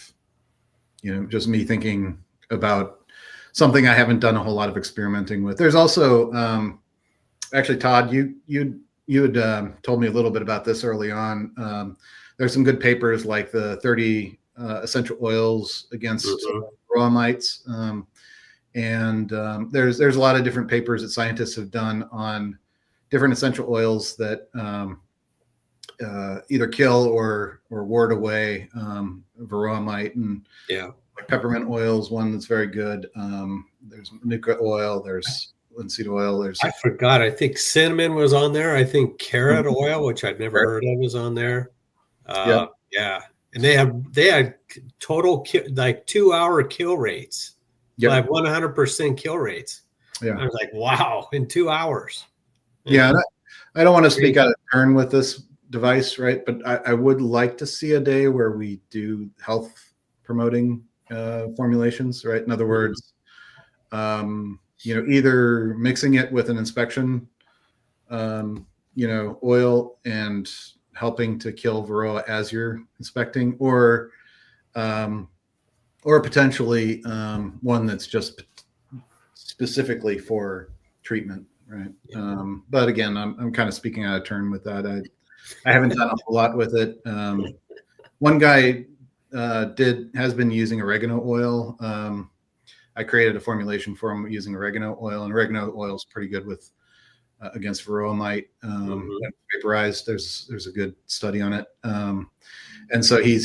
just me thinking about something I haven't done a whole lot of experimenting with. There's also, actually, Todd, you had told me a little bit about this early on. There's some good papers like the 30 essential oils against varroa mites. There's a lot of different papers that scientists have done on different essential oils that either kill or ward away varroa mite. And like peppermint oil is one that's very good. There's manuka oil, there's linseed oil. I forgot. I think cinnamon was on there. I think carrot oil, which I'd never heard of, was on there. Yeah. And they had total like 2-hour kill rates, like 100% kill rates. Yeah. I was like, wow, in 2 hours. Yeah. I don't want to speak out of turn with this device, right? But I would like to see a day where we do health promoting formulations, right? In other words, either mixing it with an inspection, oil and helping to kill varroa as you're inspecting, or potentially one that's just specifically for treatment, right? But again, I'm kind of speaking out of turn with that. I haven't done a whole lot with it. One guy has been using oregano oil. I created a formulation for him using oregano oil, and oregano oil is pretty good with against varroa mite. Vaporized. There's a good study on it. And so he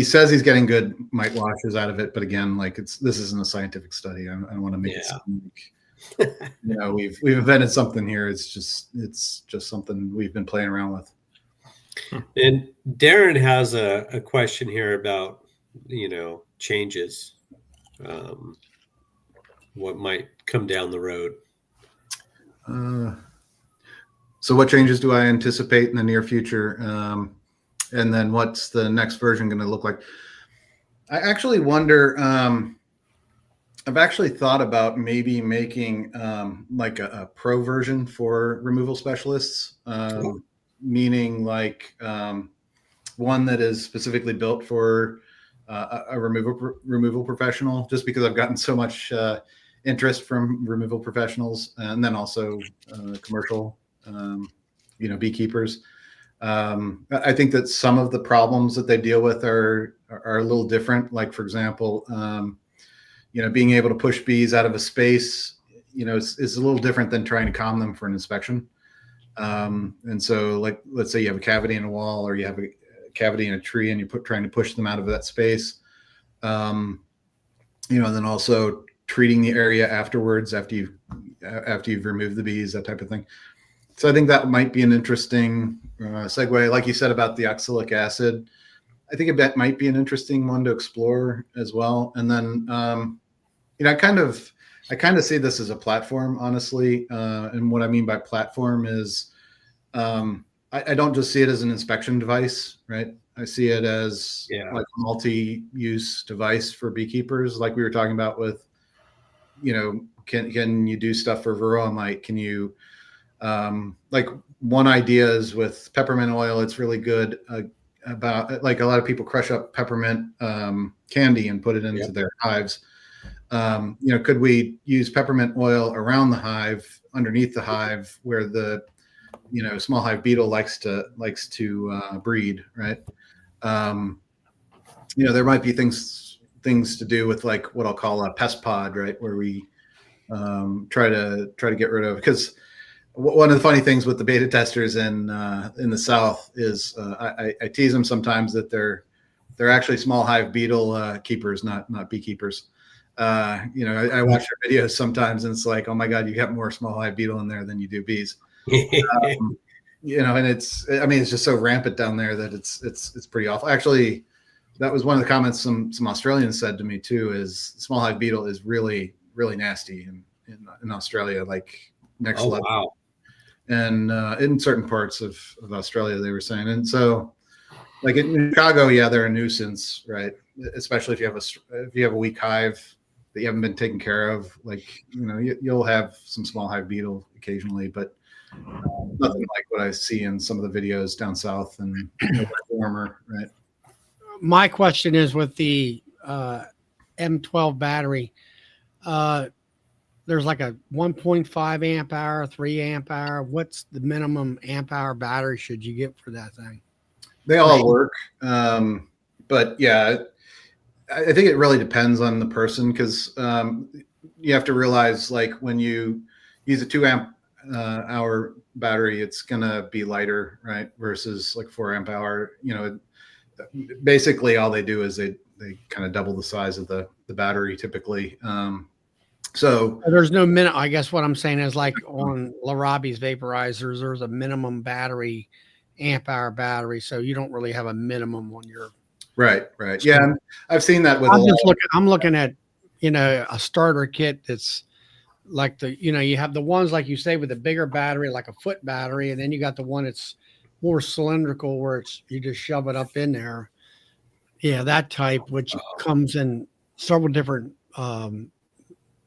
says he's getting good mite washes out of it, but again, like this isn't a scientific study. I don't want to make it sound like, we've invented something here. It's just something we've been playing around with. And Darren has a question here about, changes, what might come down the road. So what changes do I anticipate in the near future? And then what's the next version going to look like? I actually wonder, I've actually thought about maybe making like a pro version for removal specialists, meaning like one that is specifically built for a removal professional, just because I've gotten so much interest from removal professionals, and then also commercial, beekeepers. I think that some of the problems that they deal with are a little different. Like, for example, being able to push bees out of a space, is a little different than trying to calm them for an inspection. And so, like, let's say you have a cavity in a wall, or you have a cavity in a tree, and you're trying to push them out of that space. And then also treating the area afterwards, after you've removed the bees, that type of thing. So I think that might be an interesting segue. Like you said about the oxalic acid, I think that might be an interesting one to explore as well. And then, I kind of see this as a platform, honestly. And what I mean by platform is, I don't just see it as an inspection device, right? I see it as like a multi-use device for beekeepers, like we were talking about with, can you do stuff for varroa mite? Can you, like, one idea is with peppermint oil, it's really good about, like, a lot of people crush up peppermint candy and put it into their hives. Could we use peppermint oil around the hive, underneath the hive, where the small hive beetle likes to breed, right? There might be things to do with like what I'll call a pest pod, right, where we try to get rid of, because one of the funny things with the beta testers in the South is I tease them sometimes that they're actually small hive beetle keepers, not beekeepers. I watch their videos sometimes, and it's like, oh my God, you got more small hive beetle in there than you do bees. And it's just so rampant down there that it's pretty awful. Actually, that was one of the comments some Australians said to me too, is small hive beetle is really, really nasty in Australia, like next level. Wow. And in certain parts of Australia, they were saying. And so, like in Chicago, yeah, they're a nuisance, right? Especially if you have a weak hive that you haven't been taken care of. Like, you'll have some small hive beetle occasionally, but nothing like what I see in some of the videos down south and warmer, right? My question is with the M12 battery, there's like a 1.5 amp hour, 3 amp hour. What's the minimum amp hour battery should you get for that thing? They all work. But yeah, I think it really depends on the person, because you have to realize, like, when you use a 2 amp hour battery, it's going to be lighter, right? Versus like 4 amp hour, basically all they do is they kind of double the size of the battery typically. So there's no minute. I guess what I'm saying is, like on Larabi's vaporizers, there's a minimum battery, amp hour battery. So you don't really have a minimum on your. Right. Yeah. And I've seen that with. I'm looking at, a starter kit that's like you have the ones, like you say, with a bigger battery, like a foot battery. And then you got the one that's more cylindrical, where you just shove it up in there. Yeah. That type, which comes in several different,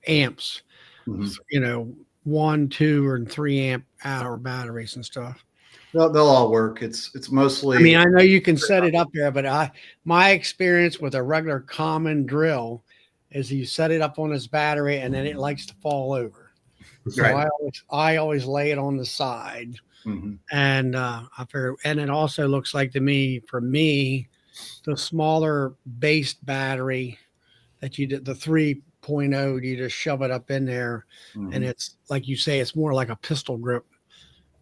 amps, 1, 2, and 3 amp hour batteries and stuff. They'll all work. It's mostly. I mean, I know you can set it up there, but my experience with a regular common drill is you set it up on this battery and then it likes to fall over. So right. I always lay it on the side, and I figure, and it also looks like to me, for me, the smaller based battery that you did, the 3.0, you just shove it up in there, and it's like you say, it's more like a pistol grip.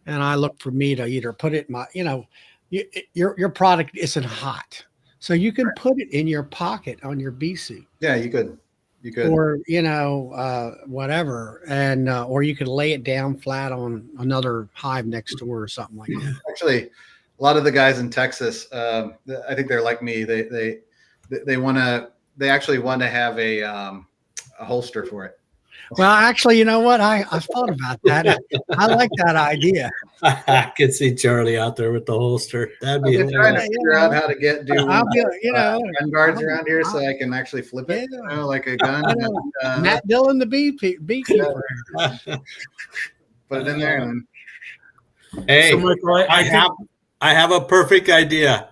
And I look for me to either put it in my, your product isn't hot, so you can put it in your pocket on your bee suit. Yeah, you could, or whatever, and or you could lay it down flat on another hive next door or something like that. Actually, a lot of the guys in Texas, I think they're like me. They actually want to have a holster for it. Well, actually, you know what? I thought about that. I like that idea. I could see Charlie out there with the holster. That'd be I'm trying to figure out how to do gun guards around here so I can actually flip it, like a gun. Matt Dillon, the beekeeper. Put it in there. And hey, so Michael, I have a perfect idea.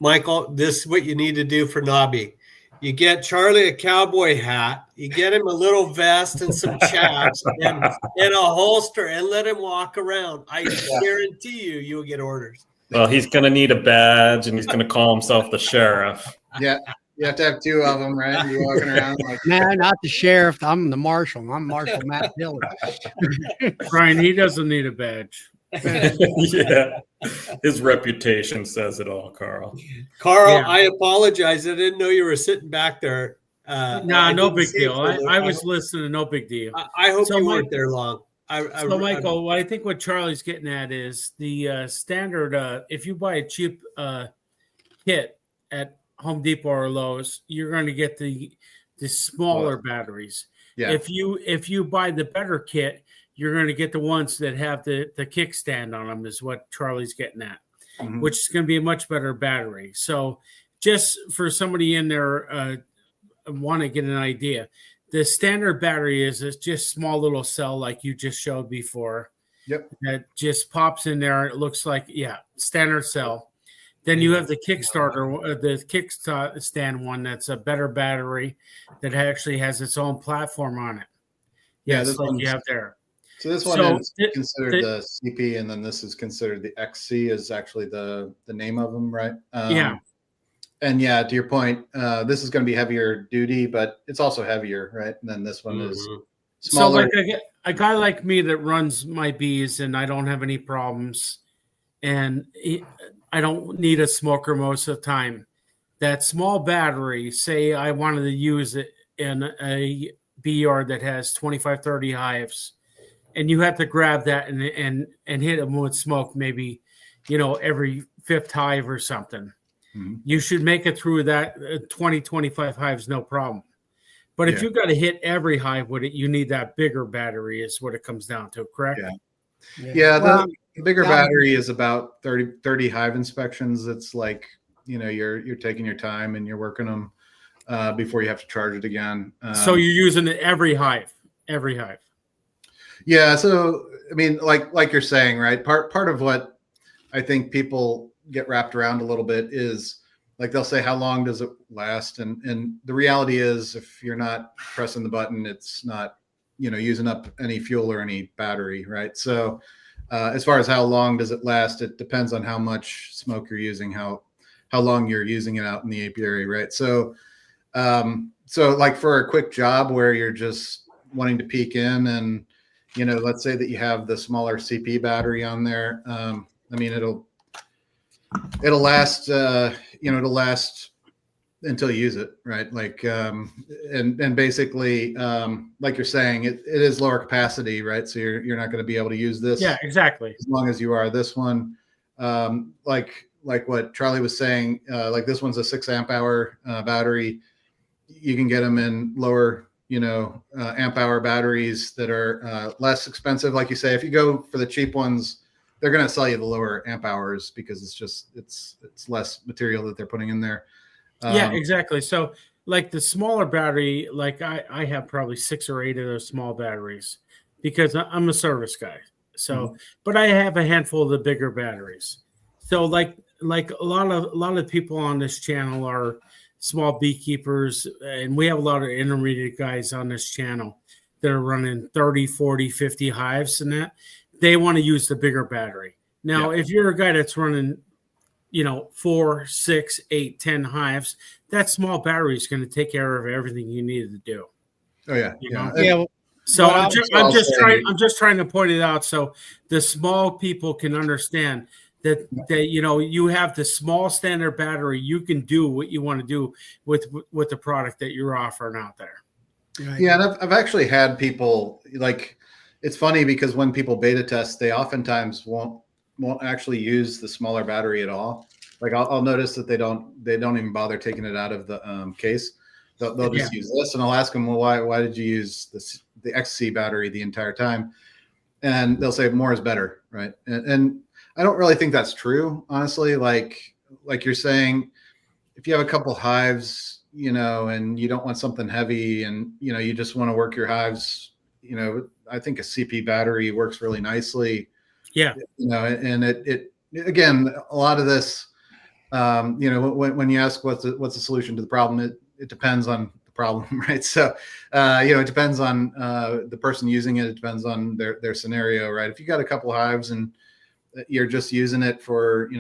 Michael, this is what you need to do for Nobby. You get Charlie a cowboy hat, you get him a little vest and some chaps and a holster, and let him walk around. I guarantee you'll get orders. Well, he's going to need a badge, and he's going to call himself the sheriff. Yeah, you have to have 2 of them, right? You're walking around like. No, not the sheriff. I'm the marshal. I'm Marshal Matt Dillon. Brian, he doesn't need a badge. Yeah, his reputation says it all, Carl. Yeah. I apologize. I didn't know you were sitting back there. No big deal. I was listening. No big deal. I hope you weren't there long. Michael, I think what Charlie's getting at is the standard. If you buy a cheap kit at Home Depot or Lowe's, you're going to get the smaller batteries. Yeah. If you buy the better kit, you're going to get the ones that have the kickstand on them, is what Charlie's getting at, which is going to be a much better battery. So just for somebody in there want to get an idea, the standard battery is just small little cell like you just showed before. Yep. That just pops in there. It looks like, standard cell. Then you have the Kickstarter, the kickstand one that's a better battery that actually has its own platform on it. Yeah, Yes, this like you one's- have there. So this one So is considered the CP, and then this is considered the XC is actually the name of them, right? Yeah. And yeah, to your point, this is going to be heavier duty, but it's also heavier, right? And then this one is smaller. So like a guy like me that runs my bees and I don't have any problems and I don't need a smoker most of the time. That small battery, say I wanted to use it in a bee yard that has 25, 30 hives, and you have to grab that and hit them with smoke maybe, every fifth hive or something. Mm-hmm. You should make it through that 20, 25 hives, no problem. But if you've got to hit every hive with it, you need that bigger battery is what it comes down to, correct? Yeah, Well, the bigger battery is about 30 hive inspections. It's like, you're taking your time and you're working them before you have to charge it again. So you're using it every hive. Yeah. So, I mean, like you're saying, right? Part of what I think people get wrapped around a little bit is like, they'll say, how long does it last? And the reality is if you're not pressing the button, it's not, using up any fuel or any battery, right? So as far as how long does it last, it depends on how much smoke you're using, how long you're using it out in the apiary, right? So, like for a quick job where you're just wanting to peek in and, let's say that you have the smaller CP battery on there. I mean, it'll last, it'll last until you use it, right? Like, and basically, like you're saying, it is lower capacity, right? So you're not going to be able to use this. Yeah, exactly. As long as you are this one, like what Charlie was saying, like this one's a 6 amp hour battery. You can get them in lower, amp hour batteries that are less expensive. Like you say, if you go for the cheap ones, they're going to sell you the lower amp hours because it's less material that they're putting in there. Yeah, exactly. So like the smaller battery, like I have probably 6 or 8 of those small batteries because I'm a service guy. So, but I have a handful of the bigger batteries. So like a lot of people on this channel are small beekeepers, and we have a lot of intermediate guys on this channel that are running 30, 40, 50 hives, and that they want to use the bigger battery. Now, if you're a guy that's running, 4, 6, 8, 10 hives, that small battery is going to take care of everything you needed to do. Oh yeah, Yeah. So Well, I'm just trying to point it out so the small people can understand that you have the small standard battery. You can do what you want to do with the product that you're offering out there. Right. Yeah, and I've actually had people like, it's funny because when people beta test, they oftentimes won't actually use the smaller battery at all. Like I'll notice that they don't even bother taking it out of the case. They'll just use this, and I'll ask them, well, why did you use the XC battery the entire time? And they'll say more is better, right? And I don't really think that's true, honestly. Like you're saying, if you have a couple hives, and you don't want something heavy, and you just want to work your hives, I think a CP battery works really nicely. Yeah. And it again, a lot of this, when you ask what's the solution to the problem, it depends on the problem, right? So, it depends on the person using it. It depends on their scenario, right? If you got a couple hives and you're just using it for,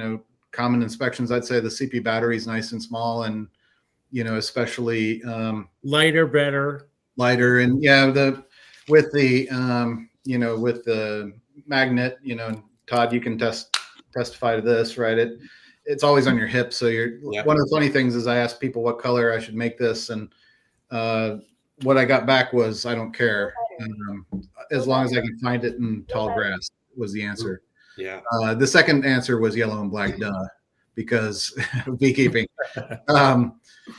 common inspections, I'd say the CP battery is nice and small, and, especially lighter, better. Lighter. And with the magnet, Todd, you can testify to this, right? It's always on your hip. So one of the funny things is I asked people what color I should make this, and what I got back was, I don't care. As long as I can find it in tall grass was the answer. Yeah. The second answer was yellow and black, duh, because of beekeeping. I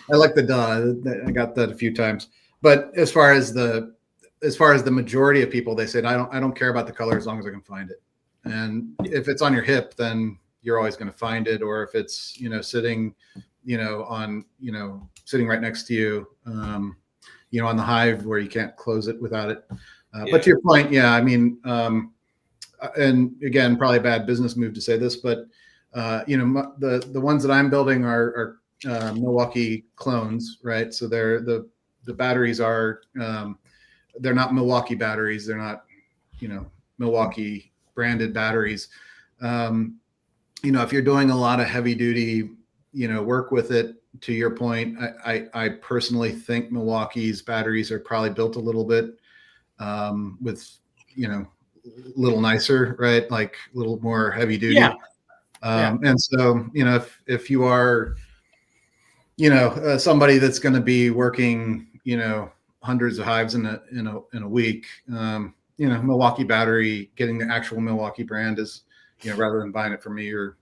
like the duh. I got that a few times. But as far as the majority of people, they said, I don't care about the color as long as I can find it. And if it's on your hip, then you're always going to find it. Or if it's, sitting, sitting right next to you, on the hive where you can't close it without it. But to your point, I mean, and again, probably a bad business move to say this, but the ones that I'm building are Milwaukee clones, right? So they're the batteries are they're not Milwaukee batteries. They're not Milwaukee branded batteries. If you're doing a lot of heavy duty work with it, to your point, I personally think Milwaukee's batteries are probably built a little bit with a little nicer, right? Like a little more heavy duty. Yeah. And so if you are somebody that's going to be working hundreds of hives in a week, Milwaukee battery, getting the actual Milwaukee brand is rather than buying it from me or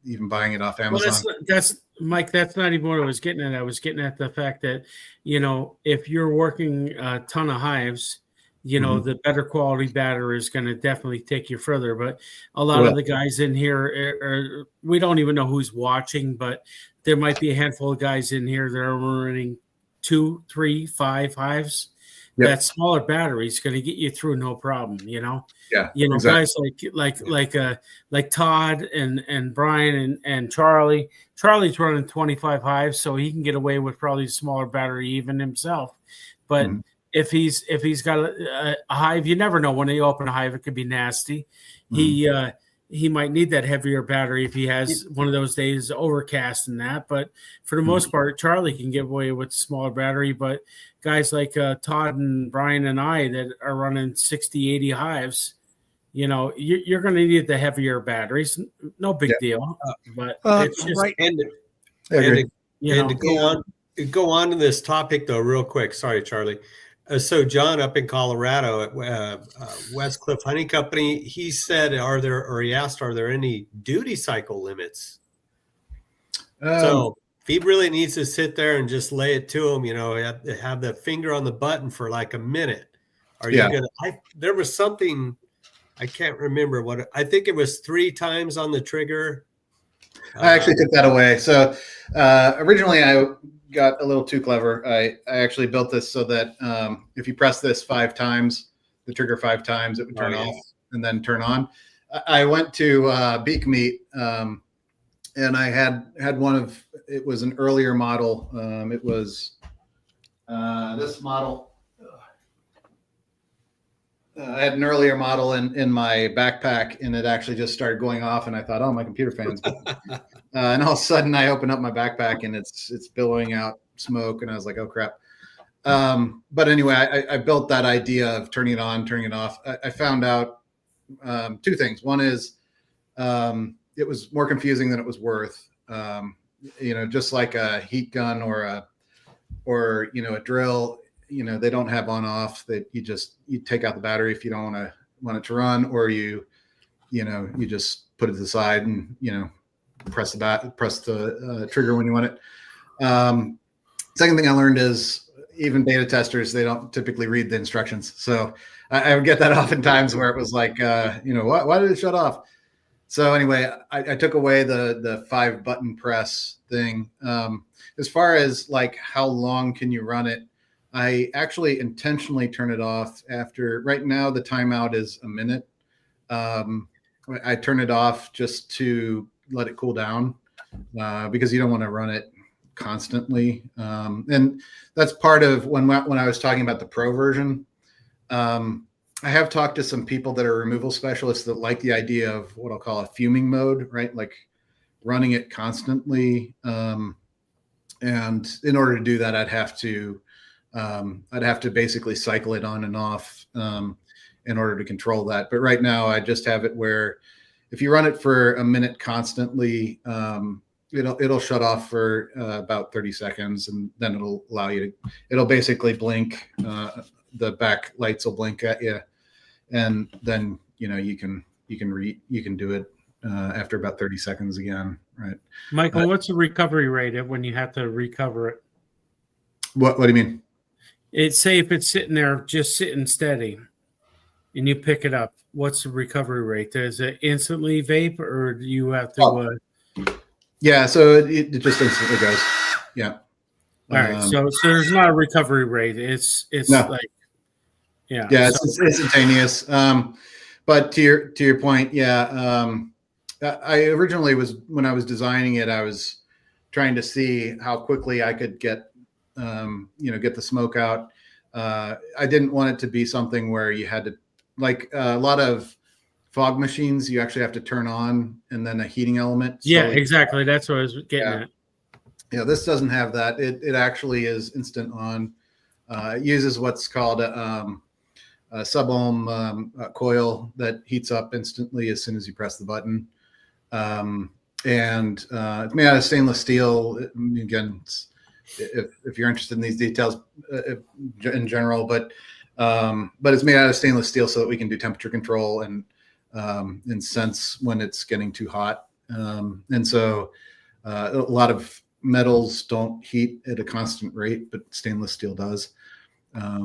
even buying it off Amazon. Well, that's Mike. That's not even what I was getting at. I was getting at the fact that if you're working a ton of hives, the better quality battery is going to definitely take you further. But a lot of the guys in here we don't even know who's watching, but there might be a handful of guys in here that are running 2, 3, 5 hives. Yep. That smaller battery is going to get you through no problem. Yeah. Exactly. Guys like Todd and Brian and Charlie. Charlie's running 25 hives, so he can get away with probably a smaller battery even himself. But if he's got a hive, you never know when you open a hive, it could be nasty. He might need that heavier battery if he has one of those days overcast and that. But for the most part, Charlie can get away with a smaller battery. But guys like Todd and Brian and I that are running 60, 80 hives, you're going to need the heavier batteries. No big deal. But it's just right. And to go on to this topic though, real quick. Sorry, Charlie. So John up in Colorado at West Cliff Honey Company, he said, he asked, are there any duty cycle limits? So if he really needs to sit there and just lay it to him, have the finger on the button for like a minute. Are you going to, there was something, I can't remember I think it was 3 times on the trigger. I actually took that away. So originally I got a little too clever. I actually built this so that if you press this 5 times, the trigger 5 times, it would turn off and then turn on. I went to Beak Meat and I had one of, it was an earlier model. It was this model. I had an earlier model in my backpack and it actually just started going off and I thought, oh, my computer fan's and all of a sudden I open up my backpack and it's billowing out smoke and I was like, oh crap. But anyway, I built that idea of turning it on, turning it off. I found out 2 things. One is it was more confusing than it was worth. Just like a heat gun or a drill, they don't have on off, that you take out the battery if you don't want it to run, or you just put it to the side and press the trigger when you want it. Second thing I learned is even beta testers, they don't typically read the instructions. So I would get that oftentimes where it was like, why did it shut off? So anyway, I took away the 5 button press thing. As far as like how long can you run it, I actually intentionally turn it off after. Right now the timeout is a minute. I turn it off just to let it cool down because you don't want to run it constantly. And that's part of when I was talking about the pro version. I have talked to some people that are removal specialists that like the idea of what I'll call a fuming mode, right? Like running it constantly. And in order to do that, I'd have to basically cycle it on and off in order to control that. But right now I just have it where if you run it for a minute constantly, it'll shut off for about 30 seconds, and then it'll allow you to. It'll basically blink. The back lights will blink at you, and then you can do it after about 30 seconds again, right? Michael, what's the recovery rate of when you have to recover it? What do you mean? Say if it's sitting there just sitting steady, and you pick it up, what's the recovery rate? Does it instantly vape, or do you have to? Yeah, so it just instantly goes. Yeah. All right. So there's not a recovery rate. It's no. like, it's instantaneous. But to your point, yeah. I originally was, when I was designing it, I was trying to see how quickly I could get, get the smoke out. I didn't want it to be something where you had to, like a lot of fog machines, you actually have to turn on and then a heating element. Yeah, exactly. That's what I was getting at. Yeah, this doesn't have that. It actually is instant on. It uses what's called a sub-ohm coil that heats up instantly as soon as you press the button. And it's made out of stainless steel. Again, if you're interested in these details in general, but it's made out of stainless steel so that we can do temperature control and sense when it's getting too hot. And so a lot of metals don't heat at a constant rate, but stainless steel does.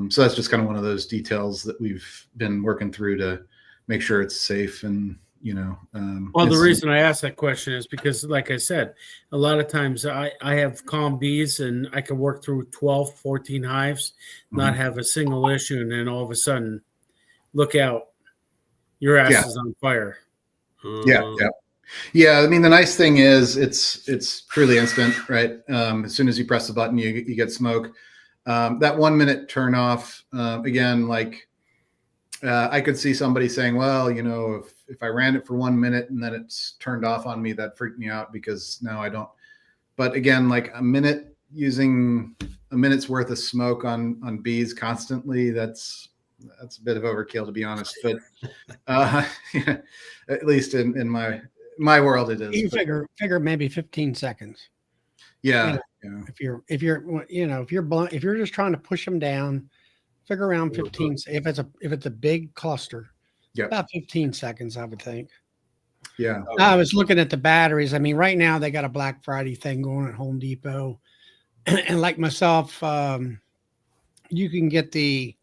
So that's just kind of one of those details that we've been working through to make sure it's safe. And, well, the reason I asked that question is because, like I said, a lot of times I have calm bees and I can work through 12, 14 hives, not have a single issue. And then all of a sudden, look out, your ass is on fire. Yeah. I mean, the nice thing is it's truly instant, right? As soon as you press the button, you get smoke. That 1 minute turn off, again, like I could see somebody saying, well, if I ran it for 1 minute and then it's turned off on me, that freaked me out because now I don't. But again, like a minute, using a minute's worth of smoke on bees constantly, that's a bit of overkill, to be honest. But at least in my world, it is. You figure maybe 15 seconds. Yeah. If you're just trying to push them down, figure around 15. If it's a big cluster, about 15 seconds, I would think. Yeah. I was looking at the batteries. I mean, right now they got a Black Friday thing going at Home Depot, and like myself, you can get the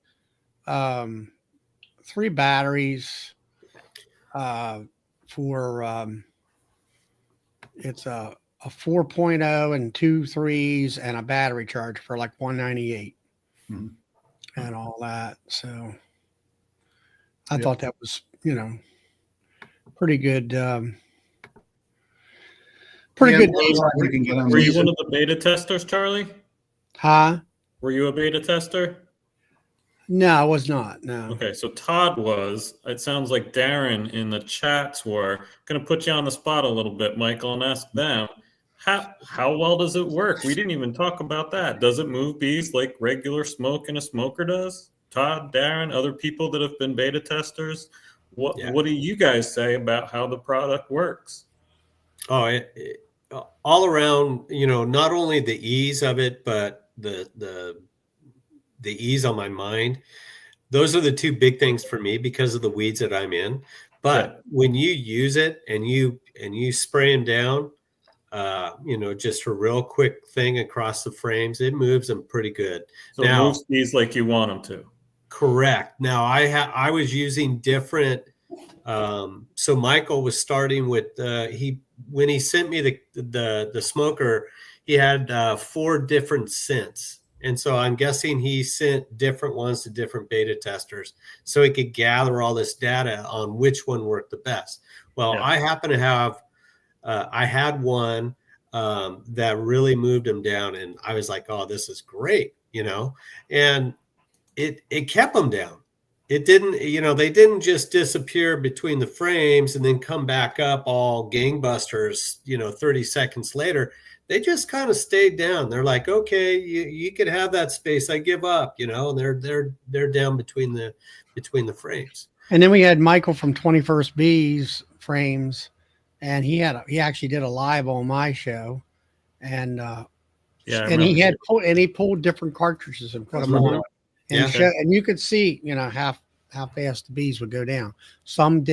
3 batteries for it's a 4.0 and 2 3s and a battery charge for like $198 and all that. So I thought that was, pretty good. Pretty good deal. Were you one of the beta testers, Charlie? Huh? Were you a beta tester? No, I was not. No. Okay, so Todd was. It sounds like Darren in the chats were. Going to put you on the spot a little bit, Michael, and ask them, how well does it work? We didn't even talk about that. Does it move bees like regular smoke in a smoker does? Todd, Darren, other people that have been beta testers, what do you guys say about how the product works? Oh, all around, not only the ease of it, but the ease on my mind. Those are the 2 big things for me because of the weeds that I'm in. But when you use it and you spray them down, just a real quick thing across the frames, it moves them pretty good. So now, it moves bees like you want them to. Correct. Now I was using different. So Michael was starting with when he sent me the smoker, he had 4 different scents. And so I'm guessing he sent different ones to different beta testers so he could gather all this data on which one worked the best. Well, I happen to have, I had one that really moved him down, and I was like, oh, this is great, and it kept them down. It didn't, they didn't just disappear between the frames and then come back up all gangbusters, 30 seconds later. They just kind of stayed down. They're like, okay, you could have that space. I give up, and they're down between the frames. And then we had Michael from 21st Bees frames, and he actually did a live on my show, and he pulled different cartridges and put them on, and you could see, how fast the bees would go down. Some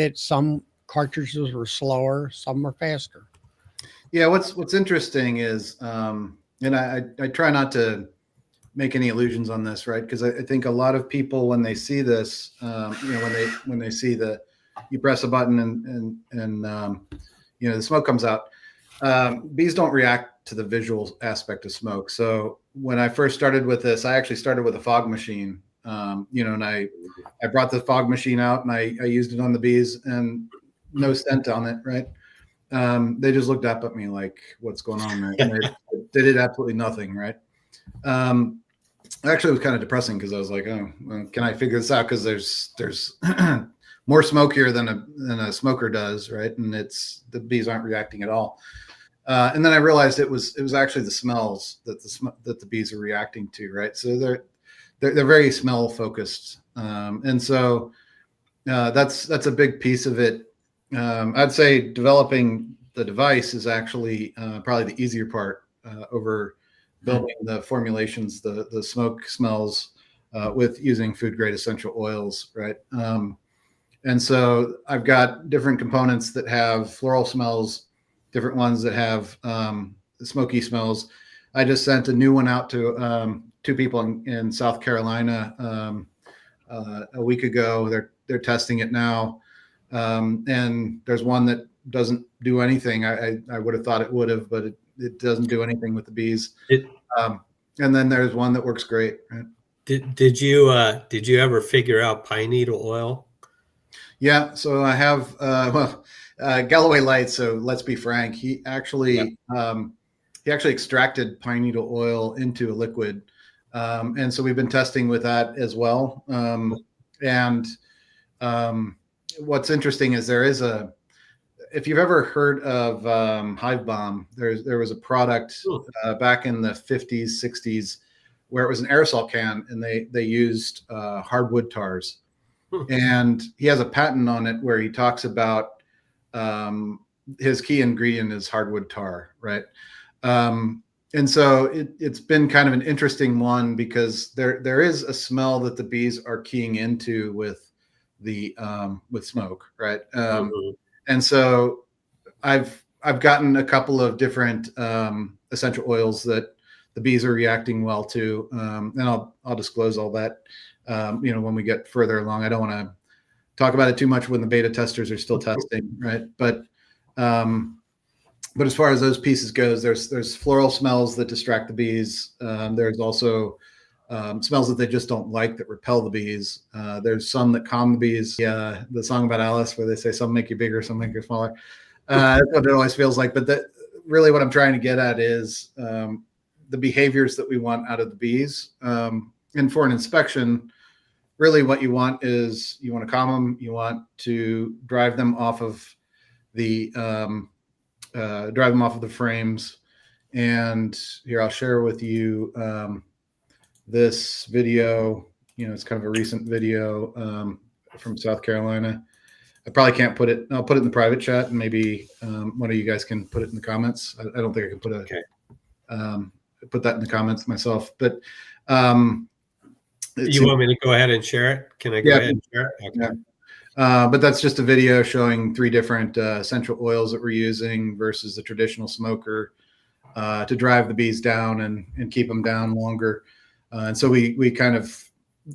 cartridges were slower, some were faster. Yeah, what's interesting is, and I try not to make any illusions on this, right? Because I think a lot of people, when they see this, when they see you press a button and the smoke comes out, bees don't react to the visual aspect of smoke. So when I first started with this, I actually started with a fog machine, and I brought the fog machine out and I used it on the bees and no scent on it, right? they just looked up at me like, what's going on? Right? And they did absolutely nothing. Right. Actually, it was kind of depressing because I was like, oh, well, can I figure this out? Because there's more smoke here than a smoker does, right? And the bees aren't reacting at all. And then I realized it was actually the smells that the bees are reacting to, right? So they're very smell focused, and so that's a big piece of it. I'd say developing the device is actually probably the easier part over building the formulations, the smoke smells with using food grade essential oils, right? And so I've got different components that have floral smells, different ones that have smoky smells. I just sent a new one out to 2 people in South Carolina a week ago. They're testing it now, and there's one that doesn't do anything. I would have thought it would have, but it doesn't do anything with the bees. And then there's one that works great. Right? Did you ever figure out pine needle oil? Yeah, so I have Galloway Light. So let's be frank, he actually extracted pine needle oil into a liquid, and so we've been testing with that as well. And what's interesting is if you've ever heard of Hive Bomb, there was a product back in the 50s, 60s where it was an aerosol can, and they used hardwood tars. And he has a patent on it where he talks about his key ingredient is hardwood tar, right? And so it's been kind of an interesting one because there is a smell that the bees are keying into with smoke, right? And so I've gotten a couple of different essential oils that the bees are reacting well to, and I'll disclose all that. When we get further along. I don't want to talk about it too much when the beta testers are still testing, right? But as far as those pieces goes, there's floral smells that distract the bees. There's also smells that they just don't like that repel the bees. There's some that calm the bees. Yeah, the song about Alice where they say some make you bigger, some make you smaller. That's what it always feels like. But really what I'm trying to get at is the behaviors that we want out of the bees. And for an inspection, really what you want is you want to calm them. You want to drive them off of the frames. And here, I'll share with you this video. It's kind of a recent video from South Carolina. I probably can't put it. I'll put it in the private chat, and maybe one of you guys can put it in the comments. I don't think I can put put that in the comments myself, but you want me to go ahead and share it? Can I go ahead and share it? Okay. Yeah. But that's just a video showing 3 different essential oils that we're using versus the traditional smoker to drive the bees down and keep them down longer. And so we kind of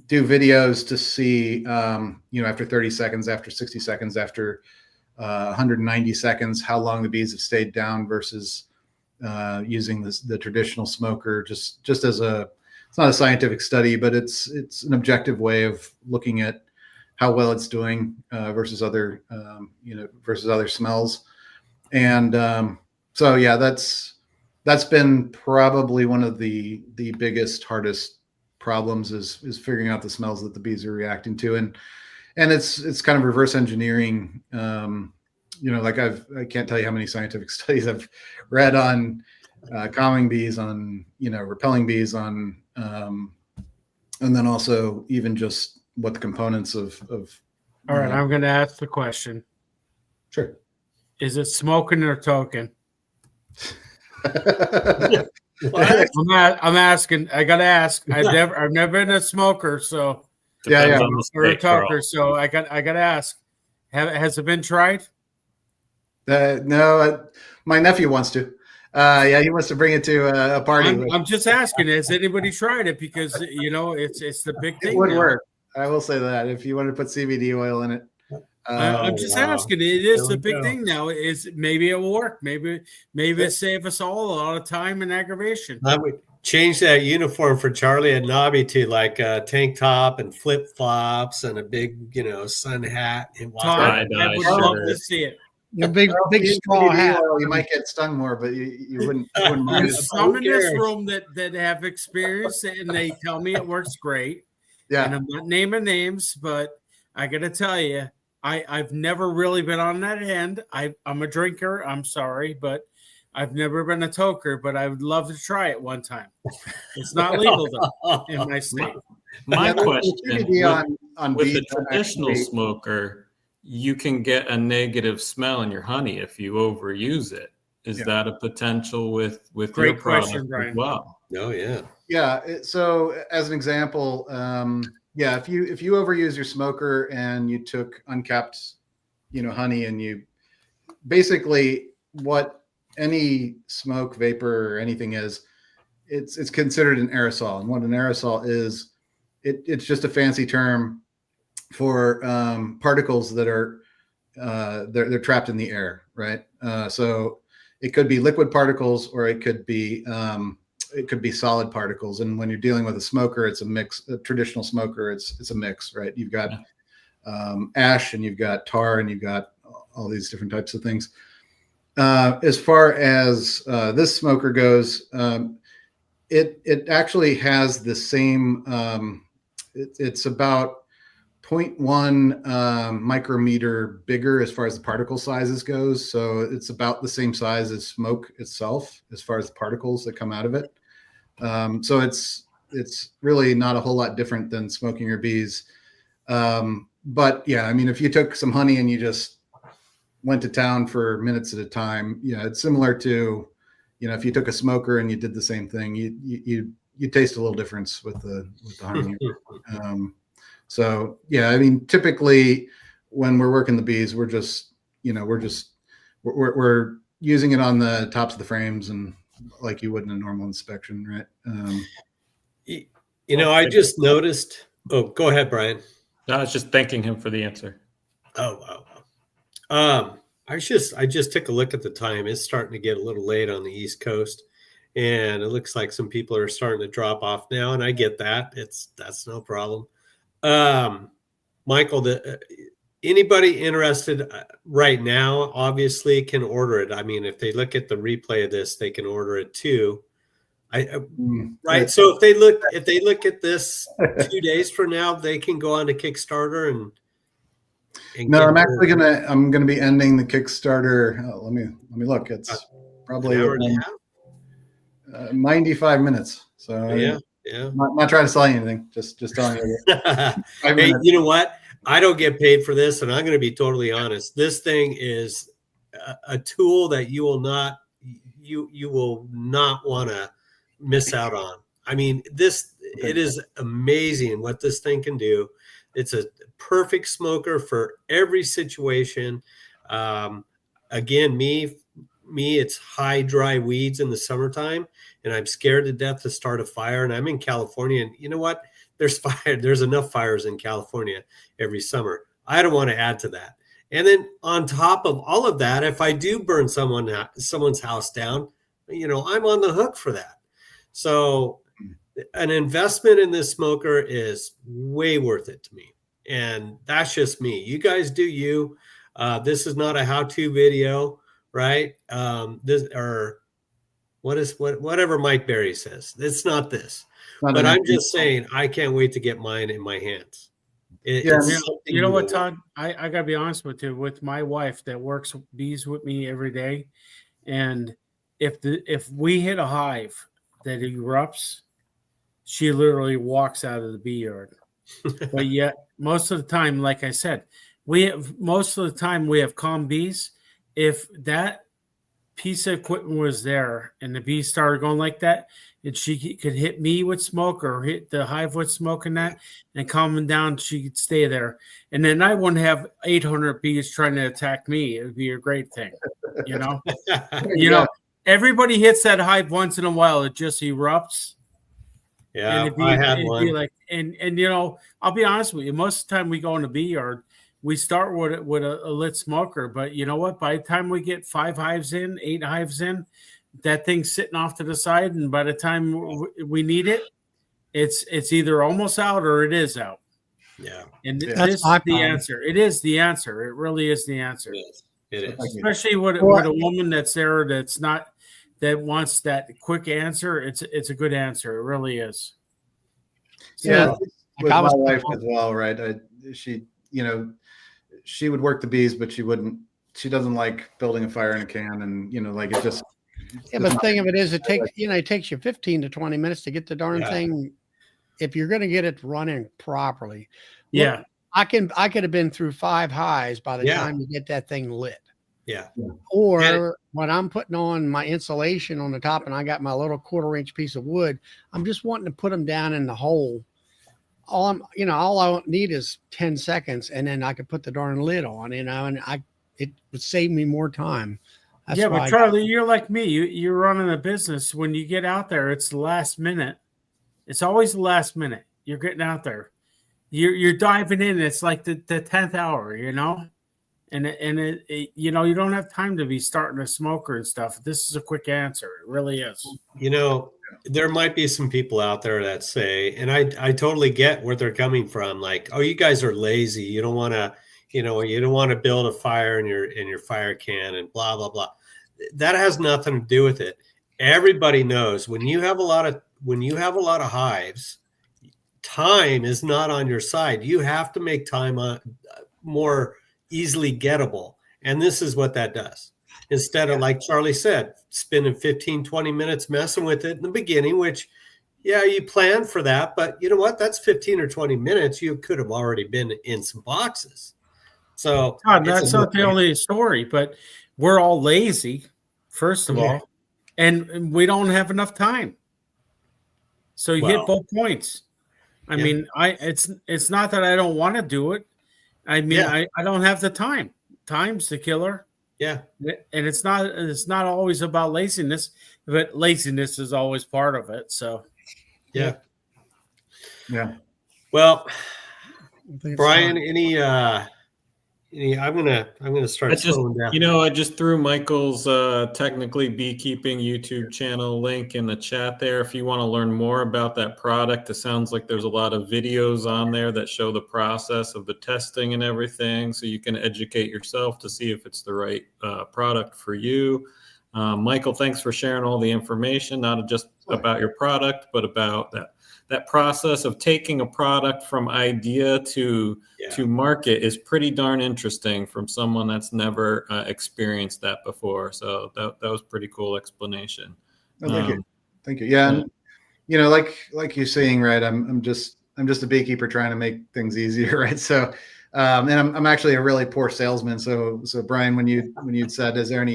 do videos to see, after 30 seconds, after 60 seconds, after 190 seconds, how long the bees have stayed down versus using the traditional smoker. Just as it's not a scientific study, but it's an objective way of looking at how well it's doing versus other smells. And so yeah, that's been probably one of the biggest, hardest problems is figuring out the smells that the bees are reacting to, and it's kind of reverse engineering. Like I can't tell you how many scientific studies I've read on calming bees, on repelling bees, on and then also even just what the components of all right, I'm going to ask the question. Sure. Is it smoking or token? What? I'm asking. I got to ask. I've never been a smoker, so yeah. Or a talker, so I got to ask. Has it been tried? No, my nephew wants to. He wants to bring it to a party. I'm just asking. Has anybody tried it? Because it's the big thing. It would now. work. I will say that if you want to put CBD oil in it. I'm just asking. It is the big thing now. Is maybe it will work. Maybe it save us all a lot of time and aggravation. I would change that uniform for Charlie and Nobby to like a tank top and flip flops and a big, sun hat. And Todd, I would love to see it. Your big straw hat. You might get stung more, but you wouldn't mind. There's some in this room that have experience, and they tell me it works great. Yeah. And I'm not naming names, but I got to tell you, I've never really been on that end. I'm a drinker. I'm sorry, but I've never been a toker, but I would love to try it one time. It's not legal though in my state. My question, with bees, the traditional smoker, you can get a negative smell in your honey if you overuse it. Is that a potential with Great your product question, Brian. as well? Oh yeah. Yeah. So as an example, if you overuse your smoker and you took uncapped, honey, and you basically what any smoke, vapor, or anything is, it's considered an aerosol. And what an aerosol is, it's just a fancy term for particles that are they're trapped in the air, right? So it could be liquid particles, or it could be solid particles. And when you're dealing with a smoker, it's a mix. A traditional smoker, it's a mix, right? You've got ash, and you've got tar, and you've got all these different types of things. As far as this smoker goes, it actually has the same. It's about 0.1 micrometer bigger as far as the particle sizes goes. So it's about the same size as smoke itself as far as the particles that come out of it. So it's really not a whole lot different than smoking your bees. But yeah, I mean, if you took some honey and you just went to town for minutes at a time, it's similar to, if you took a smoker and you did the same thing, you taste a little difference with the honey. So yeah, I mean, typically when we're working the bees, we're just, we're using it on the tops of the frames, and like you would in a normal inspection, right? I just noticed. Oh, go ahead, Brian. No, I was just thanking him for the answer. I just took a look at the time. It's starting to get a little late on the East Coast, and it looks like some people are starting to drop off now, and I get that. That's no problem. Michael, anybody interested right now obviously can order it. I mean, if they look at the replay of this, they can order it too. Right. So if they look at this 2 days from now, they can go on to Kickstarter and no, I'm gonna be ending the Kickstarter. Let me look. It's probably 95 minutes. So yeah. I'm not trying to sell you anything. Just telling you. Hey, you know what? I don't get paid for this, and I'm going to be totally honest. This thing is a tool that you will not want to miss out on. I mean, it is amazing what this thing can do. It's a perfect smoker for every situation. Again, me, it's high, dry weeds in the summertime, and I'm scared to death to start a fire. And I'm in California, and you know what? There's fire. There's enough fires in California every summer. I don't want to add to that. And then on top of all of that, if I do burn someone's house down, I'm on the hook for that. So an investment in this smoker is way worth it to me. And that's just me. You guys do you. This is not a how-to video, right? Whatever Mike Berry says. It's not this. But I'm just saying, I can't wait to get mine in my hands. You know what, Todd? I got to be honest with you. With my wife that works bees with me every day, and if we hit a hive that erupts, she literally walks out of the bee yard. But yet, most of the time, like I said, we have calm bees. If that piece of equipment was there and the bees started going like that, and she could hit me with smoke or hit the hive with smoke and that, and calm them down, she could stay there. And then I wouldn't have 800 bees trying to attack me. It would be a great thing, Everybody hits that hive once in a while. It just erupts. Yeah, I had one. I'll be honest with you. Most of the time we go in the bee yard, we start with a lit smoker. But you know what? By the time we get 5 hives in, 8 hives in, that thing's sitting off to the side. And by the time we need it, it's either almost out or it is out. Yeah. And this is the answer. It is the answer. It really is the answer. It So is. thank you. Especially with a woman that's there that wants that quick answer. It's a good answer. It really is. So, Yeah, Like with I my was- wife as well, right? She, she would work the bees, but she doesn't like building a fire in a can, and like it just. Yeah, but the thing of it is, it takes you 15 to 20 minutes to get the darn Yeah. thing. If you're going to get it running properly, yeah. I could have been through 5 highs by the Yeah. time you get that thing lit. Yeah. Or when I'm putting on my insulation on the top and I got my little 1/4 inch piece of wood, I'm just wanting to put them down in the hole. All I need is 10 seconds, and then I could put the darn lid on, and it would save me more time. That's Yeah, why but Charlie, you're like me. You're running a business. When you get out there, it's the last minute. It's always the last minute. You're getting out there. You're diving in. It's like the 10th hour, and you don't have time to be starting a smoker and stuff. This is a quick answer. It really is. There might be some people out there that say, and I totally get where they're coming from. Like, oh, you guys are lazy. You don't want to, you don't want to build a fire in your fire can and blah, blah, blah. That has nothing to do with it. Everybody knows when you have a lot of hives, time is not on your side. You have to make time more easily gettable. And this is what that does. Instead of, like Charlie said, spending 15, 20 minutes messing with it in the beginning, which, yeah, you plan for that. But you know what? That's 15 or 20 minutes. You could have already been in some boxes. So That's not the only story, but we're all lazy, first of all, and we don't have enough time. So you hit both points. I mean, it's not that I don't want to do it. I mean, I don't have the time. Time's the killer. Yeah. And it's not always about laziness, but laziness is always part of it. So Yeah. Well, Brian, I'm gonna start slowing down. I just threw Michael's Technically Beekeeping YouTube channel link in the chat there. If you want to learn more about that product, it sounds like there's a lot of videos on there that show the process of the testing and everything, so you can educate yourself to see if it's the right product for you. Michael, thanks for sharing all the information, not just about your product, but about that process of taking a product from idea to market is pretty darn interesting from someone that's never experienced that before. So that was pretty cool explanation. Oh, thank you. Yeah, and like you're saying, right? I'm just a beekeeper trying to make things easier, right? So, and I'm actually a really poor salesman. So Brian, when you said, is there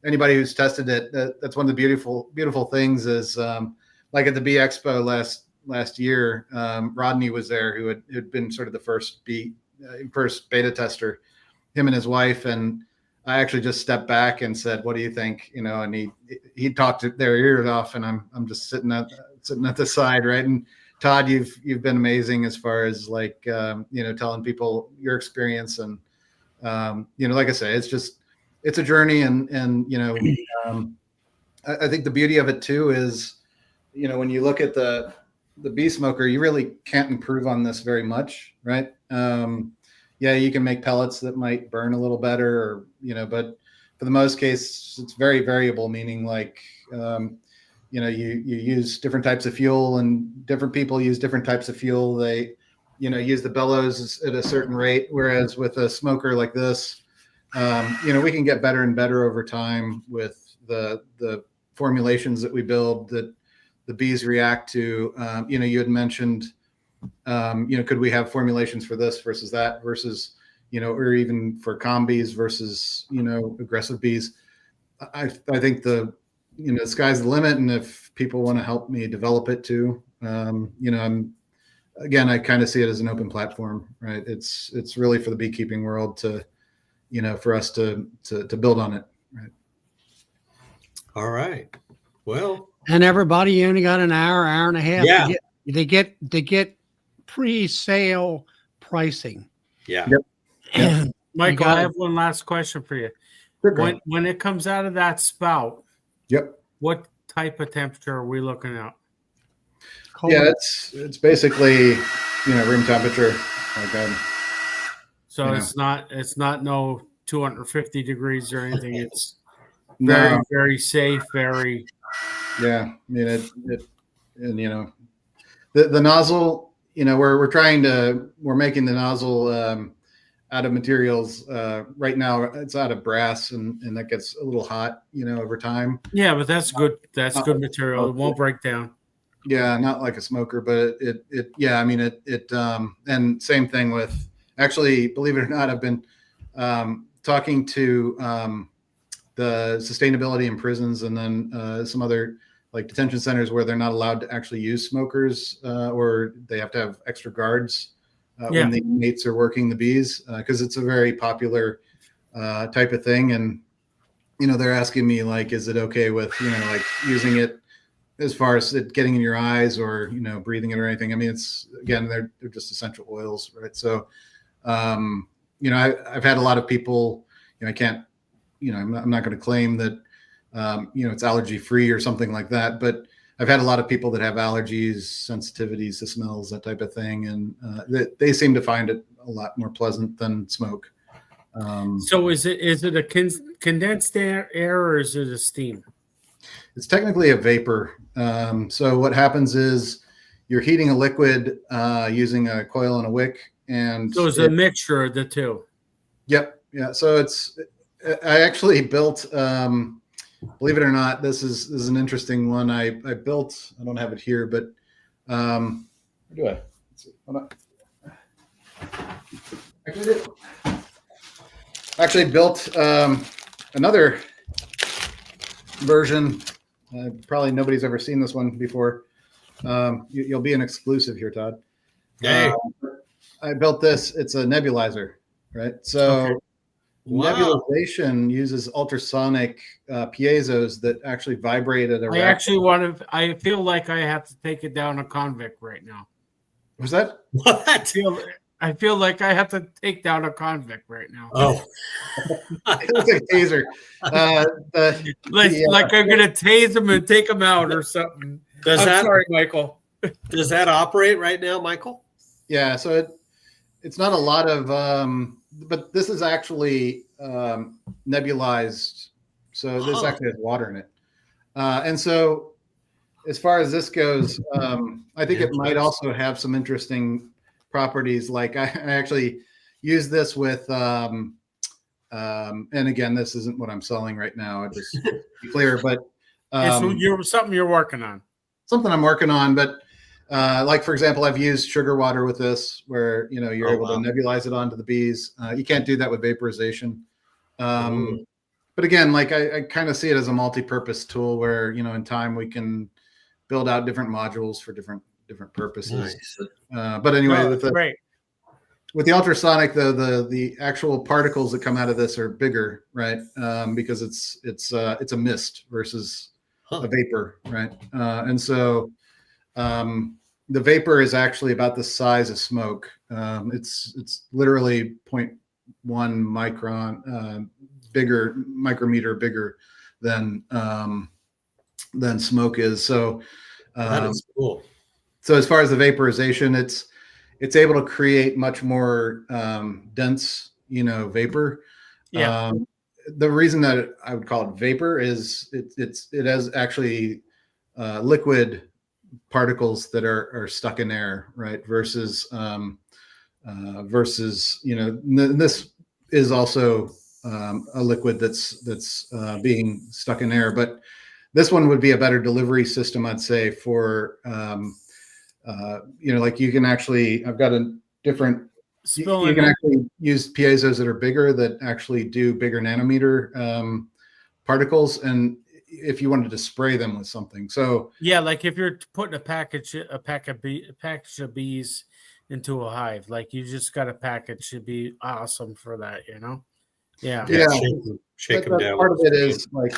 anybody who's tested it? That's one of the beautiful things is like at the Bee Expo last year, Rodney was there, who had been sort of the first beta tester, him and his wife, and I actually just stepped back and said, "What do you think?" And he talked their ears off, and I'm just sitting at the side, right? And Todd, you've been amazing as far as like telling people your experience, and like I say, it's a journey, and I think the beauty of it too is, when you look at the bee smoker, you really can't improve on this very much, right? You can make pellets that might burn a little better, or but for the most case, it's very variable. Meaning, like you use different types of fuel, and different people use different types of fuel. They use the bellows at a certain rate, whereas with a smoker like this, we can get better and better over time with the formulations that we build that the bees react to. You had mentioned, could we have formulations for this versus that versus, or even for combees versus, aggressive bees. I think the sky's the limit. And if people want to help me develop it too, I kind of see it as an open platform, right? It's really for the beekeeping world to, for us to build on it. Right. All right. Well, and everybody, you only got an hour and a half Yeah. to get pre-sale pricing. Yeah. Yep. Michael, I have one last question for you. Sure. When it comes out of that spout, what type of temperature are we looking at? Cold. Yeah, it's basically room temperature. Like so it's not no 250 degrees or anything. It's very, No, very safe. Very. yeah. I mean, and you know, the nozzle, you know, we're making the nozzle out of materials. Right now it's out of brass, and that gets a little hot, you know, over time. Yeah, but that's good. That's good material. It won't break down. Yeah, not like a smoker, but yeah, I mean, and same thing with, actually, believe it or not, I've been talking to the sustainability in prisons, and then some other like detention centers where they're not allowed to actually use smokers, or they have to have extra guards when the inmates are working the bees, because it's a very popular type of thing. And, you know, they're asking me, like, is it okay with, you know, like using it as far as it getting in your eyes, or, you know, breathing it or anything. I mean, it's, again, they're just essential oils, right? So, you know, I've had a lot of people, you know, I can't, you know, I'm not going to claim that, you know, it's allergy free or something like that, but I've had a lot of people that have allergies, sensitivities to smells, that type of thing. And they seem to find it a lot more pleasant than smoke. So is it a condensed air, or is it a steam? It's technically a vapor. So what happens is you're heating a liquid using a coil and a wick, and So it's a mixture of the two. Yep. Yeah. So I actually built, believe it or not, this is an interesting one. I built, I don't have it here, but where do I? Let's see. Hold on. Actually built another version. Probably nobody's ever seen this one before. You'll be an exclusive here, Todd. Hey. I built this. It's a nebulizer, right? So Okay. Wow. nebulization uses ultrasonic piezos that actually vibrate at a I feel like I have to take it down a convict right now. Was that? What? I feel like I have to take down a convict right now. Oh. It looks like a taser. Like I'm gonna tase him and take him out or something. Sorry, Michael. Does that operate right now, Michael? Yeah. So it's not a lot of, but this is actually nebulized. So this actually has water in it. And so as far as this goes, I think it might also have some interesting properties. Like I actually use this with, and again, this isn't what I'm selling right now, just to be clear, but something you're working on. Something I'm working on, but like, for example, I've used sugar water with this, where, you know, you're able to nebulize it onto the bees. You can't do that with vaporization. But again, like I kind of see it as a multi-purpose tool where, you know, in time we can build out different modules for different purposes. Nice. But anyway, with the ultrasonic, the actual particles that come out of this are bigger, right? Because it's a mist versus a vapor, right? And so the vapor is actually about the size of smoke. It's literally 0.1 micron micrometer bigger than smoke is. So that is cool. So as far as the vaporization, it's able to create much more dense, you know, vapor. Yeah. The reason that I would call it vapor is it has actually liquid particles that are stuck in air, right? Versus you know, this is also a liquid that's being stuck in air, but this one would be a better delivery system, I'd say, for you know, like you can actually, I've got a different, you can actually use piezos that are bigger, that actually do bigger nanometer particles, and if you wanted to spray them with something. So yeah, like if you're putting a package of bees into a hive, like you just got a package, should be awesome for that, you know? Yeah. Shake them down. Part of it is like,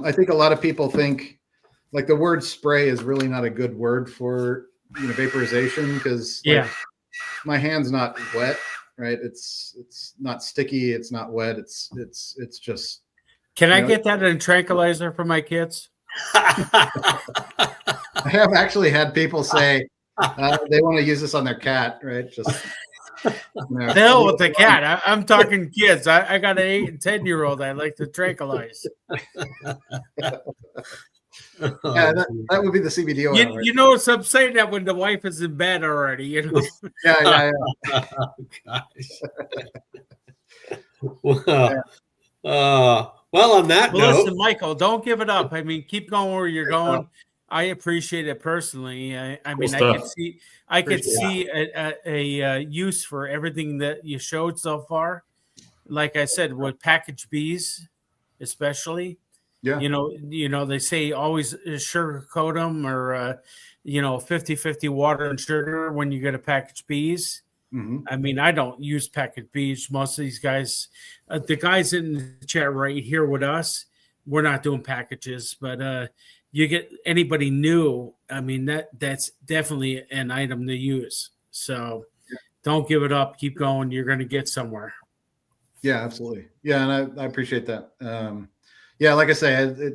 I think a lot of people think like the word spray is really not a good word for, you know, vaporization, because like, my hand's not wet, right? It's not sticky, it's not wet, it's just. Can I get that in a tranquilizer for my kids? I have actually had people say they want to use this on their cat, right? Just know, The hell with the cat. I'm talking kids. I got an 8 and 10-year-old I like to tranquilize. yeah, that would be the CBD oil. You, right? you know, it's upsetting that when the wife is in bed already, you know. Yeah. Oh, gosh. Well, on that Well, note, listen, Michael, don't give it up. I mean, keep going where you're going. I appreciate it personally. I mean, I could see a use for everything that you showed so far. Like I said, with packaged bees, especially. Yeah. You know, they say always sugarcoat them or, 50-50 water and sugar when you get a packaged bees. Mm-hmm. I mean, I don't use packaged bees. Most of these guys, the guys in the chat right here with us, we're not doing packages, but you get anybody new. I mean, that's definitely an item to use. So don't give it up. Keep going. You're going to get somewhere. Yeah, absolutely. Yeah, and I appreciate that. Yeah, like I say,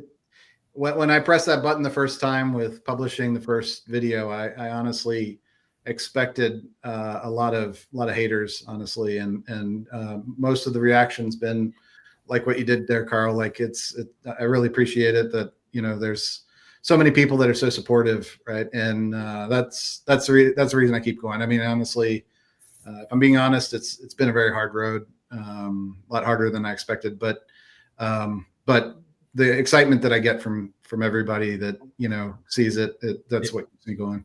when I pressed that button the first time with publishing the first video, I honestly expected a lot of haters, honestly, and most of the reactions been like what you did there, Carl. Like I really appreciate it that there's so many people that are so supportive, right? And that's the reason I keep going. I mean, honestly, if I'm being honest, it's been a very hard road, a lot harder than I expected, but the excitement that I get from everybody that sees it, that's what keeps me going.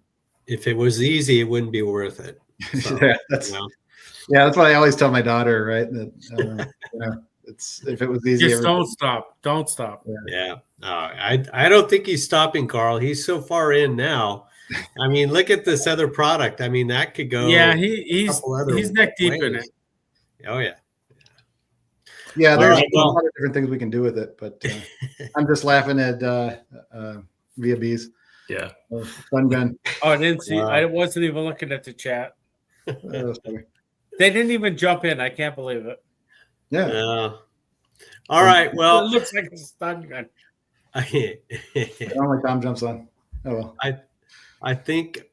if it was easy, it wouldn't be worth it. So, that's what I always tell my daughter, right? That it's if it was easy, Just don't stop. Yeah. I don't think he's stopping, Carl. He's so far in now. I mean, look at this other product. I mean, that could go. Yeah, he's neck deep in it. Oh yeah. Yeah, there's right, a lot of different things we can do with it, but I'm just laughing at Via Bees. Yeah. Fun gun. Oh, I didn't see. Wow. I wasn't even looking at the chat. They didn't even jump in. I can't believe it. Yeah. All right. Well, It looks like a stun gun. I don't like Tom jumps on. Oh well. I think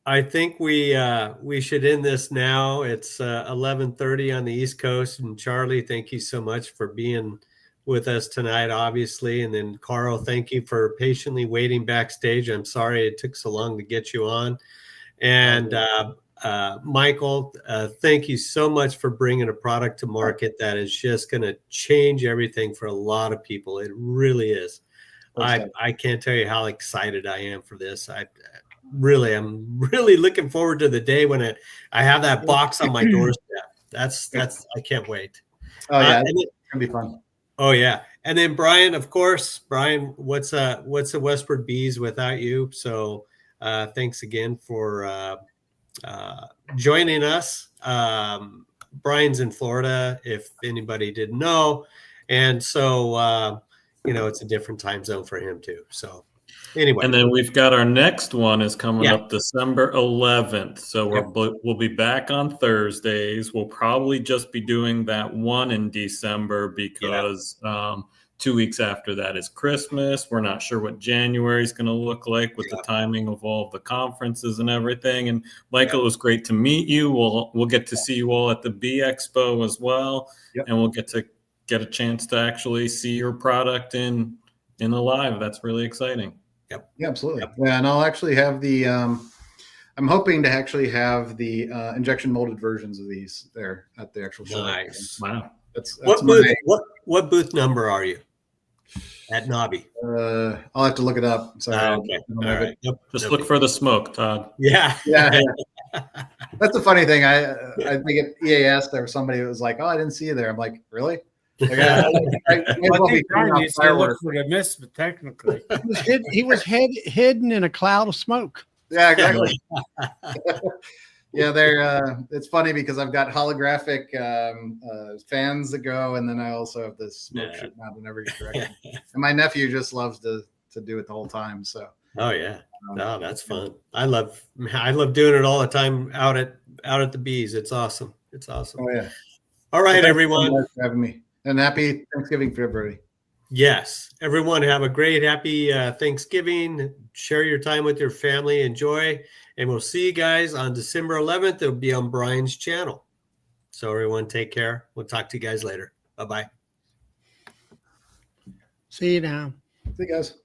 we should end this now. It's 11:30 on the East Coast, and Charlie, thank you so much for being with us tonight, obviously. And then Carl, thank you for patiently waiting backstage. I'm sorry it took so long to get you on. And Michael, thank you so much for bringing a product to market that is just going to change everything for a lot of people. It really is. I can't tell you how excited I am for this. I'm really looking forward to the day when I have that box on my doorstep. That's I can't wait. Oh yeah, it's gonna be fun. Oh yeah, and then Brian, of course, what's a Westward Bees without you? So thanks again for joining us. Brian's in Florida, if anybody didn't know, and so it's a different time zone for him too. So. Anyway. And then we've got our next one is coming up December 11th. So we'll be back on Thursdays. We'll probably just be doing that one in December because 2 weeks after that is Christmas. We're not sure what January is going to look like with the timing of all of the conferences and everything. And Michael, it was great to meet you. We'll get to see you all at the Bee Expo as well. Yep. And we'll get a chance to actually see your product in the live. That's really exciting. Yep. Yeah, absolutely. Yep. Yeah, and I'll actually have the. I'm hoping to actually have the injection molded versions of these there at the actual show. Nice. Wow. That's what booth number are you at Nobby? I'll have to look it up. Sorry. Okay. All right. Just look for the smoke, Todd. Yeah. Yeah. That's a funny thing. I think at EAS there was somebody that was like, "Oh, I didn't see you there." I'm like, "Really?" Like, I think Brian needs to look for the mist, but technically, he was hidden in a cloud of smoke. Yeah, exactly. Yeah, they're. It's funny because I've got holographic fans that go, and then I also have this smoke shooting out in every direction. And my nephew just loves to do it the whole time. So. Oh yeah, no, that's fun. I love doing it all the time out at the Bees. It's awesome. It's awesome. Oh yeah. All right, everyone. Thanks for having me. And happy Thanksgiving for everybody. Yes. Everyone have a great, happy Thanksgiving. Share your time with your family. Enjoy. And we'll see you guys on December 11th. It'll be on Brian's channel. So everyone take care. We'll talk to you guys later. Bye-bye. See you now. See you guys.